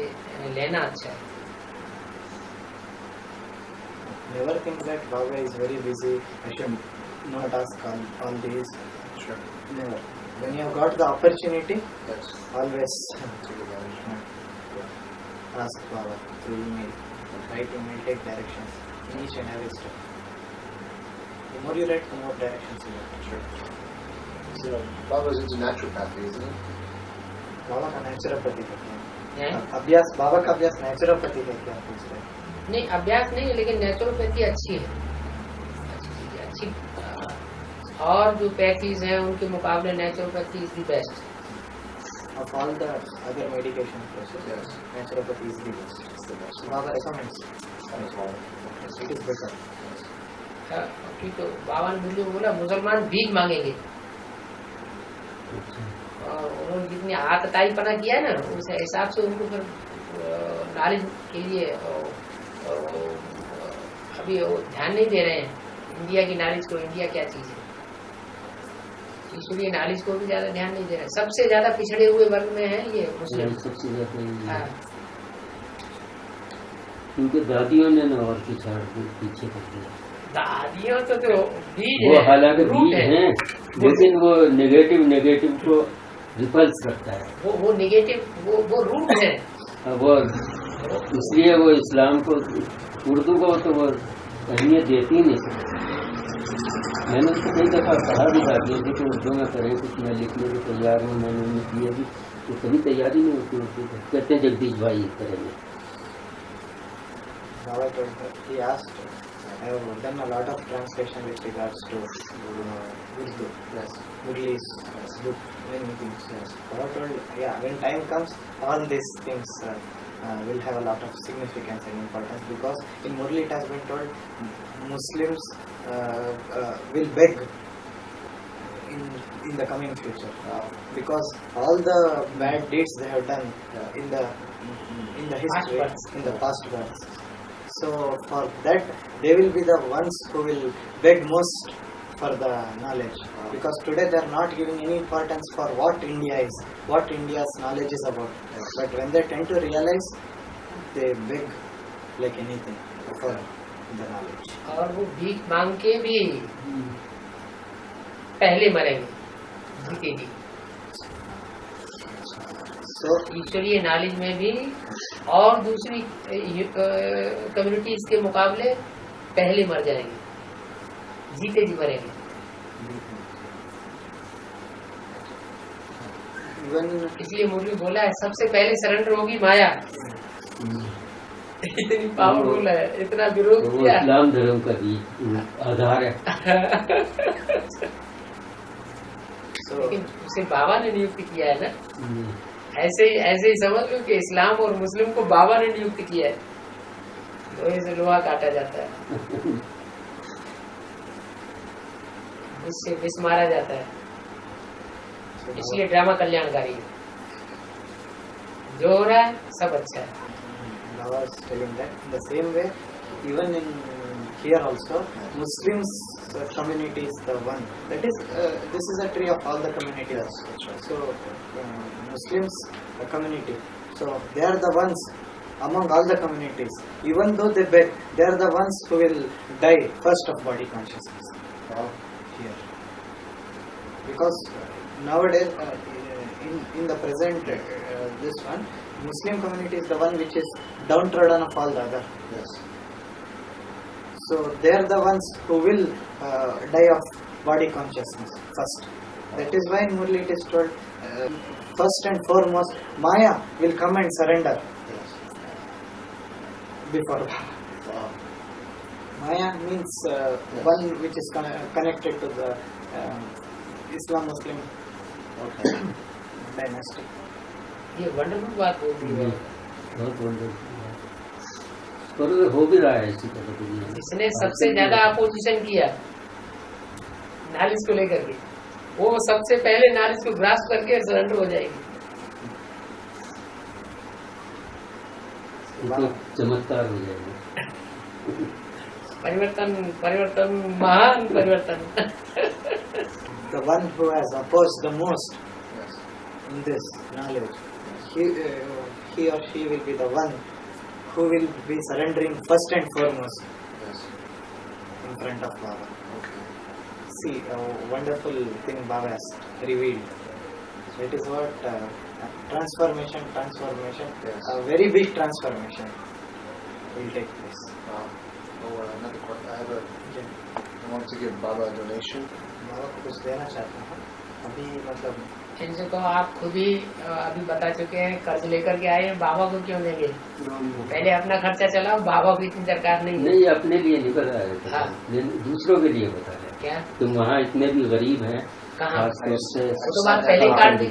लेना अच्छा है। Never think that Baba is very busy, I should not ask all these. Sure. Never. When you have got the opportunity, Yes. always Take advantage. ask Baba through email. Try to email, take directions in each and every step. The more you write, the more directions you get. Sure. So Baba's into naturopathy, isn't it? बाबा का naturopathy कहते हैं? हैं। अभ्यास बाबा का अभ्यास naturopathy कहते हैं पूछ रहे हैं। नहीं, अभ्यास नहीं है, लेकिन नेचुरोपैथी अच्छी है, अच्छी। और जो पैथीज हैं उनके मुकाबले naturopathy is the best. Of all the other medication processes, Yes. naturopathy is the best. It's the best. Baba recommends. It is better. क्योंकि तो बाबा ने मुझे बोला मुसलमान भीख मांगेंगे, और उन्होंने जितनी आतताईपना किया है ना, उस हिसाब से उनको फिर नॉलेज के लिए अभी वो ध्यान नहीं दे रहे हैं इंडिया की नॉलेज को। इंडिया क्या चीज है, इसलिए नॉलेज को भी ज्यादा ध्यान नहीं दे रहे। सबसे ज्यादा पिछड़े हुए वर्ग में है ये मुस्लिम। सबसे ज्यादा हाँ, क्योंकि दादियों ने ना और पीछे कर दिया। दादियों तो बीज वो है, हालांकि रूट बीज हैं, लेकिन वो नेगेटिव को रिपल्स रखता है। वो नेगेटिव वो रूट है। वो इसलिए वो इस्लाम को, उर्दू को तो वो अहमियत देती ही नहीं। मैंने उसको कई दफ़ा कहा भी था कि उर्दू में करें, कुछ मैं लिखने को तैयार हूँ, मैंने उन्हें किया भी, तो कभी तैयारी नहीं होती उर्दू को। कहते हैं जगदीश भाई करेंगे। He asked, I have done a lot of translation with regards to Urdu. Yes. Murli's book, many things. Yes. Baba told, yeah, when time comes, all these things will have a lot of significance and importance, because in Murli it has been told Muslims will beg in the coming future, because all the bad deeds they have done in the history, in the past births. So for that they will be the ones who will beg most for the knowledge, because today they are not giving any importance for what India is, what India's knowledge is about. But when they tend to realize, they beg like anything for the knowledge. और वो भीख मांग के भी पहले मरेंगे, जीतेगी। So ईश्वरीय नॉलेज में भी और दूसरी कम्युनिटीज के मुकाबले पहले मर जाएंगे, जीते जी मरेंगे। इसलिए मुरली बोला है सबसे पहले सरेंडर होगी माया। इतनी पावरफुल है, इतना विरोध तो वो किया। इस्लाम धर्म का भी आधार है। लेकिन उसे बाबा ने नियुक्त किया है ना, ऐसे ही समझ लो कि इस्लाम और मुस्लिम को बाबा ने नियुक्त किया है, लोहे से लोहा काटा जाता है, उससे विष मारा जाता है। इसलिए ड्रामा कल्याणकारी है। जो हो रहा है सब अच्छा है. Baba was telling that in the same way, even in here also, Muslims community is the one. That is, this is a tree of all the communities. Yes, that's right. So, Muslims community. So they are the ones among all the communities. Even though they beg, they are the ones who will die first of body consciousness Wow. here. Because nowadays, in the present, this one, Muslim community is the one which is downtrodden of all the other. Yes. So they are the ones who will die of body consciousness first. That is why in Murli it is told, first and foremost, Maya will come and surrender Yes. before Baba. Wow. Maya means one which is connected to the Islam-Muslim Okay. dynasty. ये wonderful बात बोल दी है. बहुत wonderful और हो भी रहा है इसी तरह दुनिया में. इसने सबसे ज्यादा अपोजिशन किया नॉलेज को लेकर के. वो सबसे पहले नॉलेज को ग्रास्प करके सरेंडर हो जाएगी. ये तो चमत्कार हो जाएगा. परिवर्तन परिवर्तन महान परिवर्तन. The one who has opposed the most Yes. in this knowledge, he or she will be the one who will be surrendering first and foremost Yes. in front of Baba. Okay. See, a wonderful thing Baba has revealed. So it is what transformation, Yes. a very big transformation will take place. Wow. Oh, another question. I want to give Baba a donation. बाबा को कुछ देना चाहता हूँ अभी, मतलब इनसे को आप खुद ही अभी बता चुके हैं, कर्ज लेकर के आए हैं, बाबा को क्यों देंगे? पहले अपना खर्चा चलाओ, बाबा को इतनी दरकार नहीं है. नहीं, अपने लिए नहीं बता रहे हाँ. थे, दूसरों के लिए बता रहे. क्या तुम वहाँ इतने भी गरीब हैं, कहाँ? खासतौर से वो तो बात पहले ही काट दी.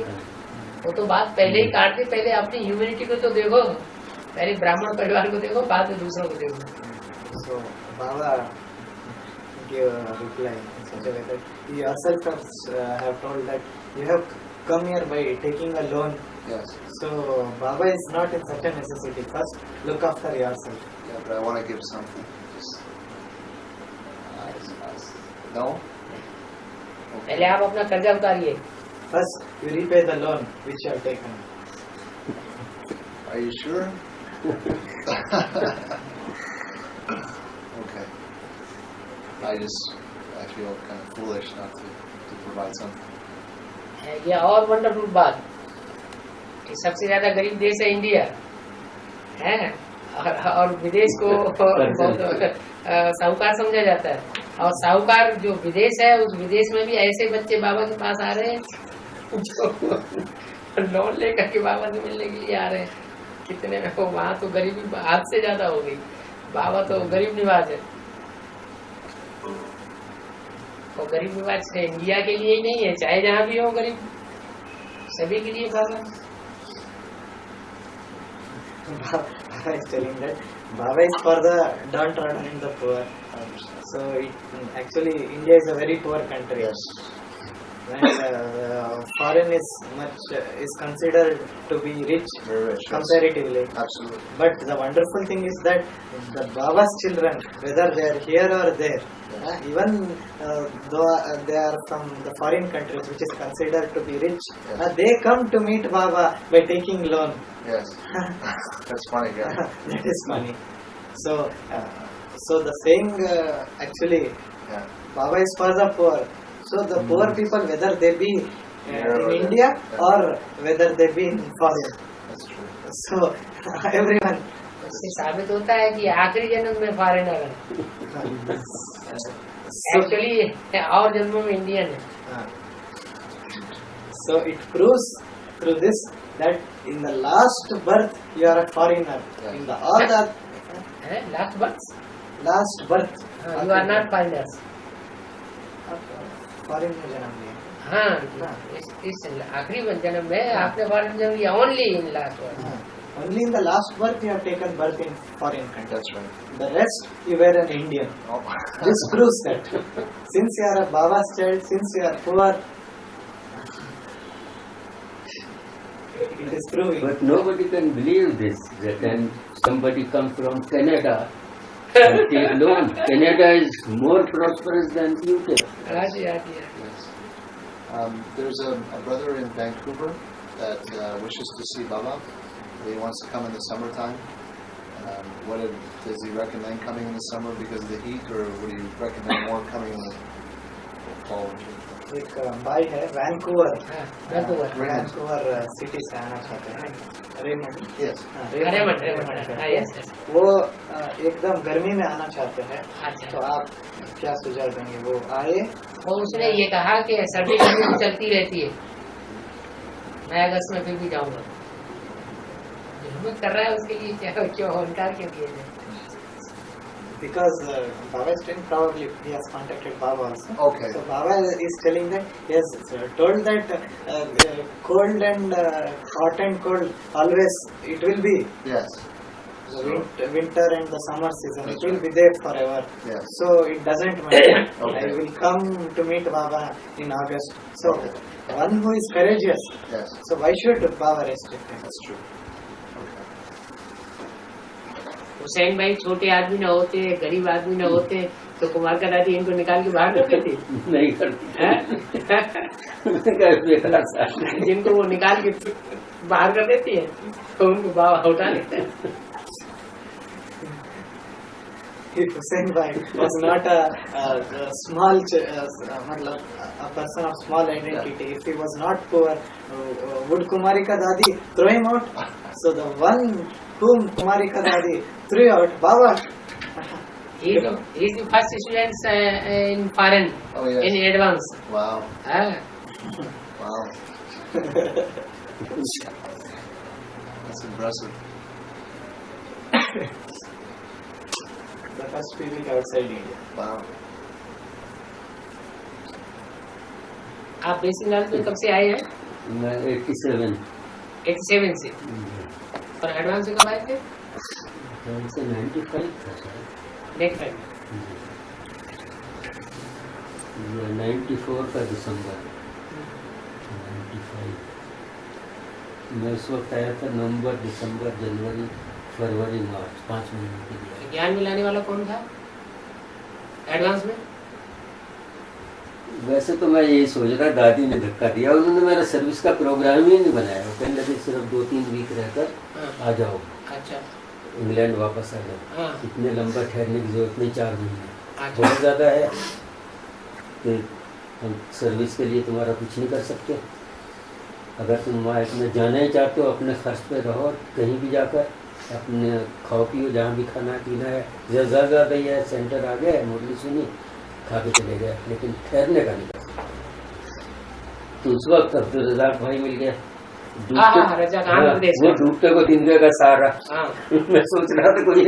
वो तो बात पहले ही काट दी. पहले अपनी ह्यूमैनिटी को तो देखो, पहले ब्राह्मण परिवार को देखो, बाद में दूसरों को देखो. so Baba give a reply in such a way that you yourself have told that you have come here by taking a loan. Yes. So Baba is not in such a necessity. First, look after yourself. Yeah, but I want to give something. Just, no? पहले आप अपना कर्जा उतारिए. First, you repay the loan which you have taken. Are you sure? Okay. I feel kind of foolish not to provide something. ये और wonderful बात कि सबसे ज्यादा गरीब देश है इंडिया है, और विदेश को बहुत साहूकार समझा जाता है. और साहूकार जो विदेश है, उस विदेश में भी ऐसे बच्चे बाबा के पास आ रहे हैं जो लोन लेकर के बाबा से मिलने के लिए आ रहे हैं. कितने में हो, वहाँ तो गरीबी हाथ से ज्यादा हो गई. बाबा तो गरीब निवाज है. और गरीब निवाज से इंडिया के लिए ही नहीं है, चाहे जहाँ भी हो गरीब, सभी के लिए बाबा. Baba is telling that Baba is for the downtrodden and the poor. So actually India is a very poor country. Yes. And foreign is considered to be rich Very rich. Yes. comparatively. Absolutely. But the wonderful thing is that the Baba's children, whether they are here or there, even though they are from the foreign countries which is considered to be rich, Yes. they come to meet Baba by taking loan. Yes. That's funny, yeah. That is funny. So, so the saying actually, Yeah. Baba is for the poor. So the poor people, whether they be in India or whether they be in foreign. That's true. So everyone. इससे साबित होता है कि आखिरी जन्म में foreigner है, So, actually और जन्मों में इंडियन है. so it proves through this that in the last birth you are a foreigner. In the all the last birth last birth you are not foreigners. foreign में जन्म लिया. हाँ, इस आखिरी जन्म में आपने फॉरेन जन्म लिया, only in last birth. Only in the last birth you have taken birth in foreign country. That's right. The rest you were an Indian. Oh. This proves that since you are a Baba's child, since you are poor, It is proving. But nobody can believe this, that can somebody come from Canada and take loan. Canada is more prosperous than UK. हाँ जी, हाँ जी, हाँ जी। Yes. There's a brother in Vancouver that wishes to see Baba. He wants to come in the summertime. Does he recommend coming in the summer because of the heat, or would he recommend more coming in the fall? एक भाई है Vancouver हाँ, Vancouver. Vancouver city से आना चाहते हैं Raymond Yes. Raymond, हाँ, yes, yes. वो एकदम गर्मी में आना चाहते हैं अच्छा। तो आप क्या सुझाव देंगे वो आए और उसने ये कहा कि सर्दी गर्मी तो चलती रहती है, मैं अगस्त में फिर भी जाऊंगा। हिम्मत कर रहा है उसके लिए, क्या क्यों इनकार क्यों किया जाए? because Baba is telling, probably he has contacted Baba also. Okay. So Baba is telling that he has told that cold and hot and cold always it will be. Yes. The winter and the summer season, it will be there forever. Yes. So it doesn't matter. Okay. I will come to meet Baba in August. So one who is courageous. Yes. So why should Baba restrict him? That's true. Hussain भाई छोटे आदमी न होते, गरीब आदमी न होते तो कुमार का दादी इनको निकाल के बाहर करती थी? नहीं करती। जिनको वो निकाल के बाहर कर देती है तो उनको बाबा उठा लेते हैं। If Hussain Bhai was not a small, a person of small identity, if he was not poor, would Kumarika Dadi throw him out? So the one whom Kumarika Dadi threw out, Baba. He is the first students in foreign, Oh, yes. in advance. Wow. हाँ, Wow. That's impressive. The first PV outside India. Wow. आप basic knowledge में कब से आए हैं? मैं 87 से। और एडवांस से कब आए थे? से 95 था शायद। नेक्स्ट टाइम 94 का दिसंबर 95 मैं उस वक्त आया था। नवंबर, दिसंबर, जनवरी, फरवरी, मार्च 5 महीने के लिए। ज्ञान मिलाने वाला कौन था एडवांस में? वैसे तो मैं यही सोच रहा, दादी ने धक्का दिया, उन्होंने मेरा सर्विस का प्रोग्राम ही नहीं बनाया। वो कहने लगे सिर्फ 2-3 वीक रहकर आ जाओ, अच्छा, इंग्लैंड वापस आ जाओ। हाँ, इतने लंबा ठहरने की जरूरत नहीं, 4 महीने अच्छा। बहुत ज़्यादा है कि हम सर्विस के लिए तुम्हारा कुछ नहीं कर सकते। अगर तुम वहाँ में जाना ही चाहते हो, अपने खर्च पे रहो, कहीं भी जाकर अपने खाओ पियो, जहाँ भी खाना पीना है। ज़्यादा ही है, सेंटर आ गया, मुरली सुनी, खा के चले गए, लेकिन ठहरने का नहीं कर सकते। तो उस वक्त अब्दुल रज़ाक भाई मिल गया, वो डूबते को तिनके का सहारा। मैं सोच रहा था कोई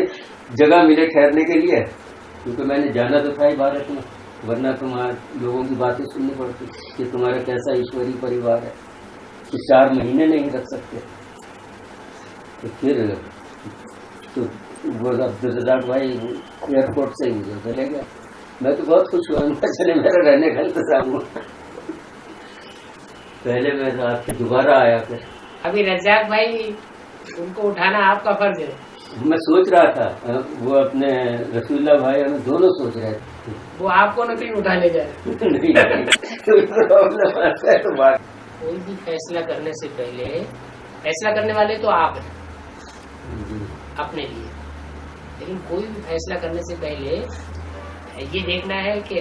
जगह मिले ठहरने के लिए, क्योंकि मैंने जाना तो था ही भारत में, वरना तुम्हारे लोगों की बातें सुननी पड़ती कि तुम्हारा कैसा ईश्वरी परिवार है कि 4 महीने नहीं रख सकते। तो फिर तो वो अब्दुल रज़ाक भाई एयरपोर्ट से ही चले गया। मैं तो बहुत खुश हुआ, चले मेरा रहने का इंतजाम हुआ। पहले मैं रात के दोबारा आया फिर। अभी रज़ाक भाई उनको उठाना आपका फर्ज है। मैं सोच रहा था, वो अपने रसूलुल्लाह भाई हमें दोनों सोच रहे थे, वो आपको न कहीं उठा ले जाए। कोई भी फैसला करने से पहले, फैसला करने वाले तो आप हैं अपने लिए, लेकिन कोई भी फैसला करने से पहले ये देखना है कि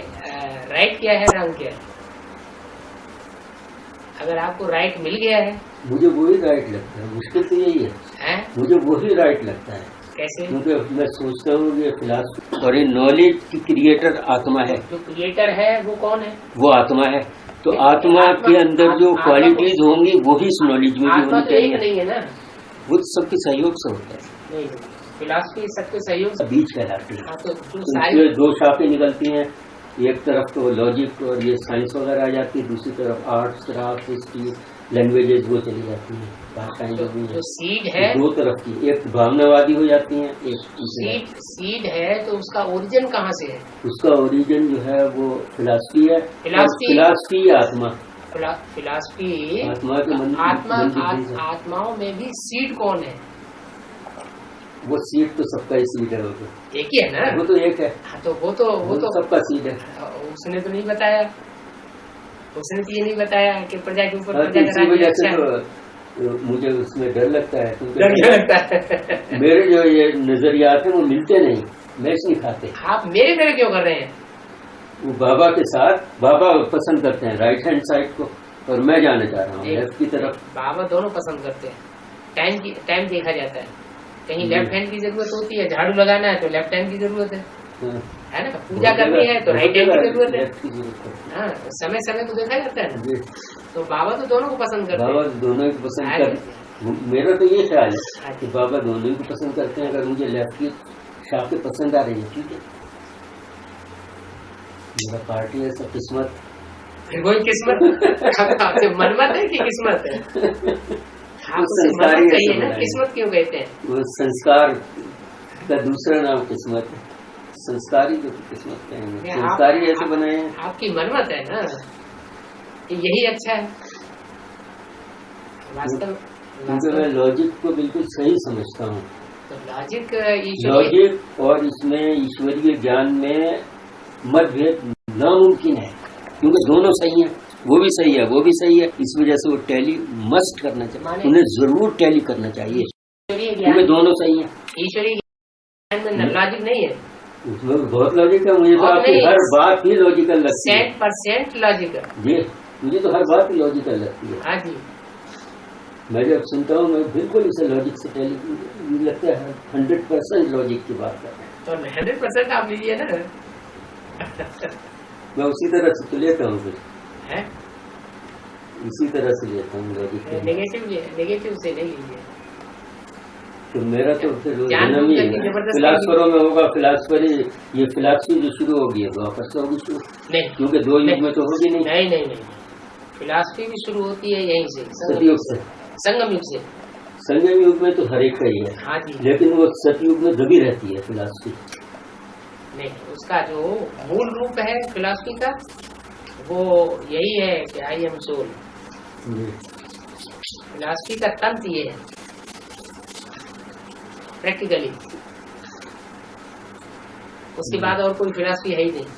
राइट क्या है, रॉन्ग क्या है। अगर आपको राइट मिल गया है, मुझे वही राइट लगता है। मुश्किल तो यही है, मुझे वही राइट लगता है। कैसे? क्योंकि मैं सोचता हूँ ये फिलॉसफी और ये नॉलेज की क्रिएटर आत्मा है। जो क्रिएटर है वो कौन है? वो आत्मा है। तो आत्मा के अंदर जो क्वालिटीज होंगी वही इस नॉलेज में भी होनी चाहिए। नहीं है ना, वो सबके सहयोग से होता है। नहीं, फिलॉसफी सबके सहयोग से बीज कहलाती है। तो 2 शाखें निकलती हैं, एक तरफ तो लॉजिक और ये साइंस वगैरह आ जाती है, दूसरी तरफ आर्ट्स, क्राफ्ट, हिस्ट्री, लैंग्वेजेस वो चली जाती हैं, भाषाएं जो भी जो सीड है 2 तरफ की, एक भावनावादी हो जाती हैं, एक सीड है। तो उसका ओरिजिन कहाँ से है? उसका ओरिजिन जो है वो फिलॉसफी है। फिलॉसफी आत्मा फिलॉसफी आत्मा के मन आत्माओं में भी सीड कौन है? वो सीड तो सबका ही सीड है, वो तो एक ही है ना, वो तो एक है। हाँ, तो वो तो सबका सीड है। उसने तो नहीं बताया, उसने तो ये नहीं बताया कि प्रजा के ऊपर प्रजा इसी का वजह से अच्छा है। तो मुझे उसमें डर लगता है, डर क्योंकि लगता है। मेरे जो ये नजरियात है वो मिलते नहीं, मैच नहीं खाते। आप मेरे क्यों कर रहे हैं? वो बाबा के साथ, बाबा पसंद करते हैं राइट हैंड साइड को, और मैं जाना चाह रहा हूँ लेफ्ट की तरफ। बाबा दोनों पसंद करते हैं। टाइम देखा जाता है, कहीं लेफ्ट हैंड की जरूरत होती है, झाड़ू लगाना है तो लेफ्ट हैंड की जरूरत है ना, पूजा करनी है तो राइट हैंड की जरूरत है। हाँ, समय समय तो देखा जाता है ना। तो बाबा तो दोनों को पसंद करते हैं। बाबा दोनों को पसंद कर, मेरा तो ये ख्याल है कि बाबा दोनों को पसंद करते हैं। अगर मुझे लेफ्ट की शाखें पसंद आ रही है, ठीक है, मेरा पार्टी है, सब किस्मत। फिर वही किस्मत आपसे मनमत है कि किस्मत है? आप संस्कारी कहिए ना, किस्मत क्यों कहते हैं? वो संस्कार का दूसरा नाम किस्मत है, संस्कारी जो किस्मत कहेंगे, संस्कारी ऐसे बनाए हैं। आपकी मनमत है ना, यही अच्छा है वास्तव। क्योंकि मैं लॉजिक को बिल्कुल सही समझता हूँ। तो लॉजिक और इसमें ईश्वरीय ज्ञान में मतभेद नामुमकिन है, क्योंकि दोनों सही हैं, वो भी सही है, वो भी सही है। इस वजह से वो टैली मस्ट करना चाहिए, उन्हें जरूर टैली करना चाहिए, क्योंकि दोनों सही हैं। ईश्वरीय ज्ञान में लॉजिक नहीं है, उसमें बहुत लॉजिक है। मुझे तो आपकी हर बात ही लॉजिकल लगती है, 100% लॉजिक है जी। मुझे तो हर बात ही लॉजिकल लगती है। हाँ जी, मैं जब सुनता हूँ मैं बिल्कुल इसे लॉजिक से टैली लगता है, 100% लॉजिक की बात कर रहे हैं। तो 100% आप लीजिए ना। मैं उसी तरह से तो लेता हूँ, फिर है इसी तरह से लेता हूँ लॉजिक। नेगेटिव से नहीं लीजिए। तो मेरा तो फिर जन्म ही फिलासफरों में होगा। फिलासफरी, ये फिलासफी जो शुरू होगी है वापस से होगी शुरू नहीं, क्योंकि दो युग में तो होगी नहीं। नहीं, फिलासफी भी शुरू होती है यहीं से, सतयुग से, संगम युग से। संगम युग में तो हर एक का ही है, हाँ जी, लेकिन वो सतयुग में दबी रहती है फिलासफी। नहीं, उसका जो मूल रूप है फिलासफी का वो यही है कि आई एम सोल। फिलासफी का तंत्र ये है प्रैक्टिकली, उसके बाद और कोई फिलासफी है ही नहीं।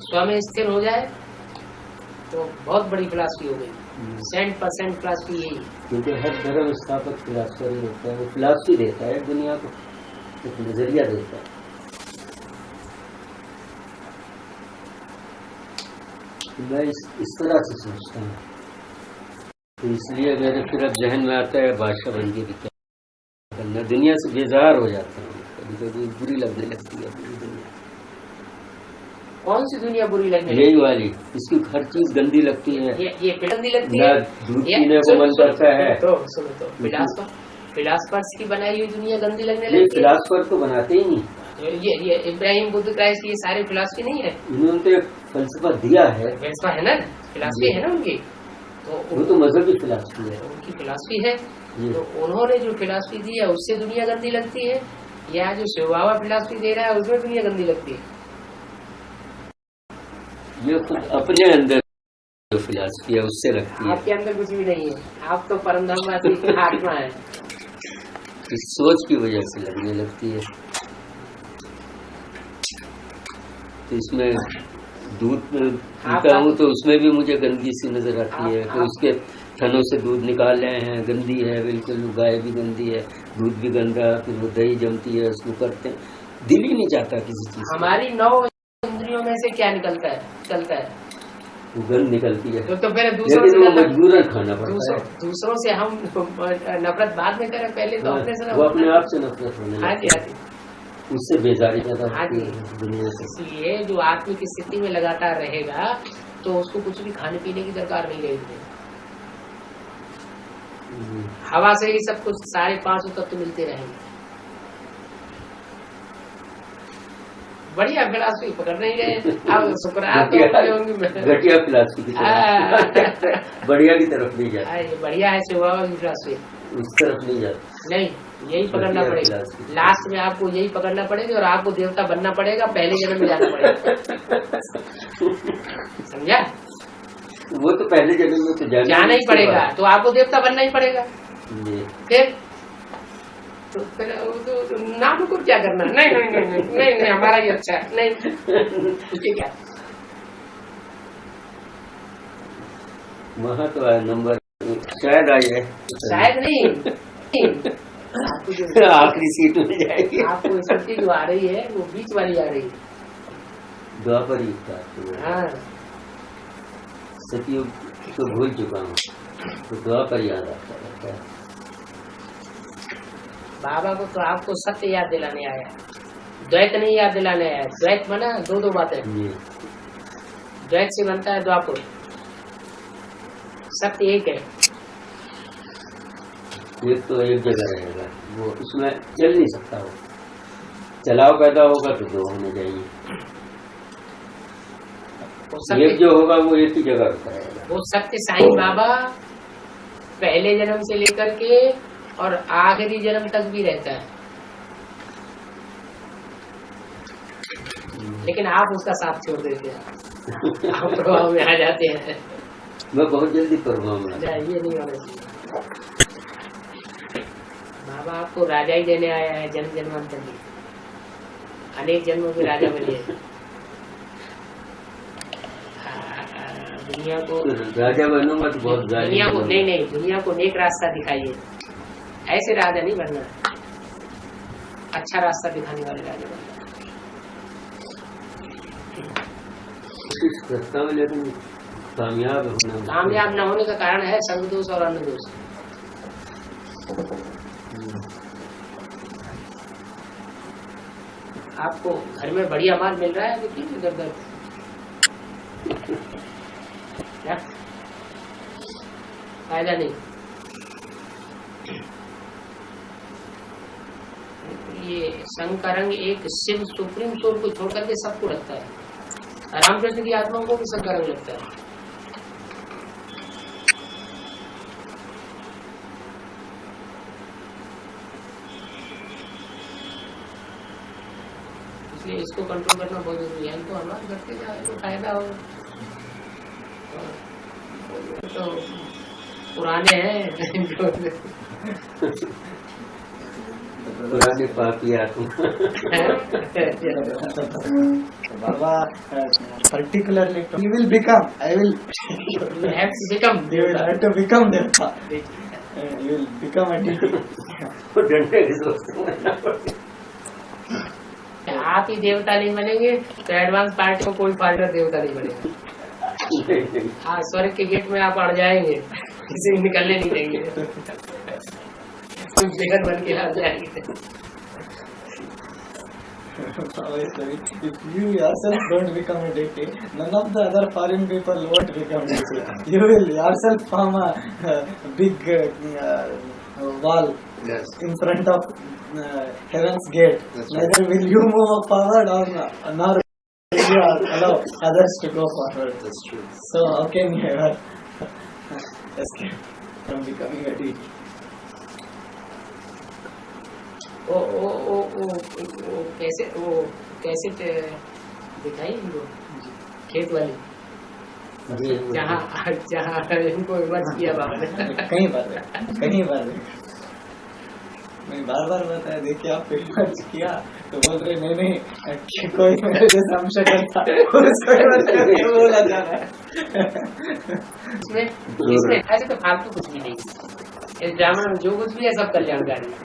स्व में स्थिर हो जाए तो बहुत बड़ी फिलासफी हो गई। 100% फिलासफी यही, क्योंकि हर धर्म स्थापक फिलासफर ही होता है। वो फिलासफी देता है दुनिया को, एक नजरिया देता है। मैं इस तरह से सोचता हूँ, तो इसलिए मेरे फिर अब जहन में आता है बादशाह बन के भी क्या करना। दुनिया से बेजार हो जाता हूँ, कभी कभी बुरी लगने लगती है पूरी दुनिया। कौन सी दुनिया बुरी लगने? यही वाली, इसकी हर चीज गंदी लगती है। ये गंदी लगती है, दूध पीने को मन करता है। तो सुनो, तो फिलासफर्स की बनाई हुई दुनिया गंदी लगने लगती है। फिलासफर तो बनाते ही नहीं। ये इब्राहिम बुद्ध क्राइस्ट, ये सारे फिलासफी नहीं है। इन्होंने तो एक फलसफा दिया है, फलसफा है ना, फिलासफी है ना उनकी। तो वो तो मजहबी फिलासफी है, उनकी फिलासफी है। तो उन्होंने जो फिलासफी दी है उससे दुनिया गंदी लगती है, या जो शिव बाबा फिलासफी दे रहा है उसमें दुनिया गंदी लगती है? ये खुद अपने अंदर जो फिलासफी है उससे लगती है। आपके अंदर कुछ भी नहीं है, आप तो परमधामवासी आत्मा है। इस सोच की वजह से लगने लगती है। तो इसमें दूध पीता हूँ तो उसमें भी मुझे गंदगी सी नजर आती है। तो उसके थनों से दूध निकाल रहे हैं, गंदी है बिल्कुल, गाय भी गंदी है, दूध भी गंदा, फिर वो दही जमती है, उसको करते हैं, दिल ही नहीं चाहता किसी चीज। हमारी 9 इंद्रियों में से क्या निकलता है? चलता है वो गंद निकलती है। तो फिर दूसरों से मजबूरन खाना पड़ता है। दूसरों से हम नफरत बाद में करें, पहले तो अपने से। वो अपने आप से नफरत होने लगती है, उससे बेजारी पैदा होती है दुनिया से। इसलिए जो आत्मिक स्थिति में लगातार रहेगा तो उसको कुछ भी खाने पीने की दरकार नहीं रहेगी। हवा से ही सब कुछ, सारे 5 तत्व मिलते रहेंगे। बढ़िया फिलासफी पकड़ नहीं गए अब। घटिया फिलासफी की तरफ, बढ़िया की तरफ नहीं जाता। बढ़िया है शिव बाबा की फिलासफी, उस तरफ नहीं जाता। नहीं यही पकड़ना पड़ेगा, लास्ट में आपको यही पकड़ना पड़ेगा और आपको देवता बनना पड़ेगा, पहले जन्म में जाना पड़ेगा। समझा? वो तो पहले जन्म में तो जाना ही पड़ेगा, तो आपको देवता बनना ही पड़ेगा। फिर तो नाम को क्या करना? नहीं नहीं नहीं नहीं नहीं, नहीं हमारा ही अच्छा है, नहीं ठीक है। वहाँ तो नंबर शायद आई है, शायद नहीं, आखिरी सीट में जाएगी। आपको स्मृति जो आ रही है वो बीच वाली आ रही है, द्वापर युग का। हाँ सतयुग तो भूल चुका हूँ, तो द्वापर याद आता रहता है। बाबा को तो आपको सत्य याद दिलाने आया, द्वैत नहीं याद दिलाने आया। द्वैत बना दो बातें, द्वैत से बनता है द्वापर, सत्य एक है। एक तो एक जगह रहेगा, वो उसमें चल नहीं सकता, वो चलाव पैदा होगा तो दो होने चाहिए, एक जो होगा वो एक ही जगह रुका रहेगा। वो सत्य साईं बाबा पहले जन्म से लेकर के और आखिरी जन्म तक भी रहता है, लेकिन आप उसका साथ छोड़ देते हैं, आप प्रभाव में आ जाते हैं। मैं बहुत जल्दी प्रभाव में ये नहीं होना चाहिए। बाबा आपको राजा ही देने आया है, जन्म जन्मांतर की, अनेक जन्मों के राजा बनिए। दुनिया को राजा बनूंगा तो बहुत दुनिया को नहीं दुनिया को नेक रास्ता दिखाइए, ऐसे राजा नहीं बनना, अच्छा रास्ता दिखाने वाले राजा बनना। रास्ता में लेकिन कामयाब न होने का कारण है संग दोष और अन्न दोष। आपको घर में बढ़िया माल मिल रहा है तो क्यों इधर क्या फायदा नहीं। ये संघ का रंग एक शिव सुप्रीम सोल को छोड़ करके सबको रखता है। रामकृष्ण की आत्माओं को भी संघ का रंग लगता है। इसलिए इसको कंट्रोल करना बहुत जरूरी है। तो हमारे करते जाए तो फायदा हो। तो पुराने हैं पुराने पापी आत्मा। Baba, particularly, he will become. I will. you have to become. You will have to become Devta. You will become a deity. डंडे के दोस्तों आप ही देवता नहीं बनेंगे तो एडवांस पार्टी को कोई पार्टनर देवता नहीं बनेगा। हाँ, स्वर्ग के गेट में आप अड़ जाएंगे, किसी निकलने नहीं देंगे, बेघर बन के आ जाएंगे। If you yourself don't become a deity, none of the other foreign people won't become deity. You will yourself form a big wall in front of heaven's gate. Neither will you move forward nor will you allow others to go forward. That's true. So how can you ever escape from becoming a deity? वो कैसे दिखाई वो खेत वाली जहाँ इनको विमर्श किया बाबा ने। कई बार मैं बार बताया, देखिए आप विमर्श किया तो बोल रहे नहीं कोई मेरे जैसा अंश करता उसको बोला जा रहा है। इसमें ऐसे तो फालतू कुछ भी नहीं, इस ड्रामा में जो कुछ भी है सब कल्याणकारी है।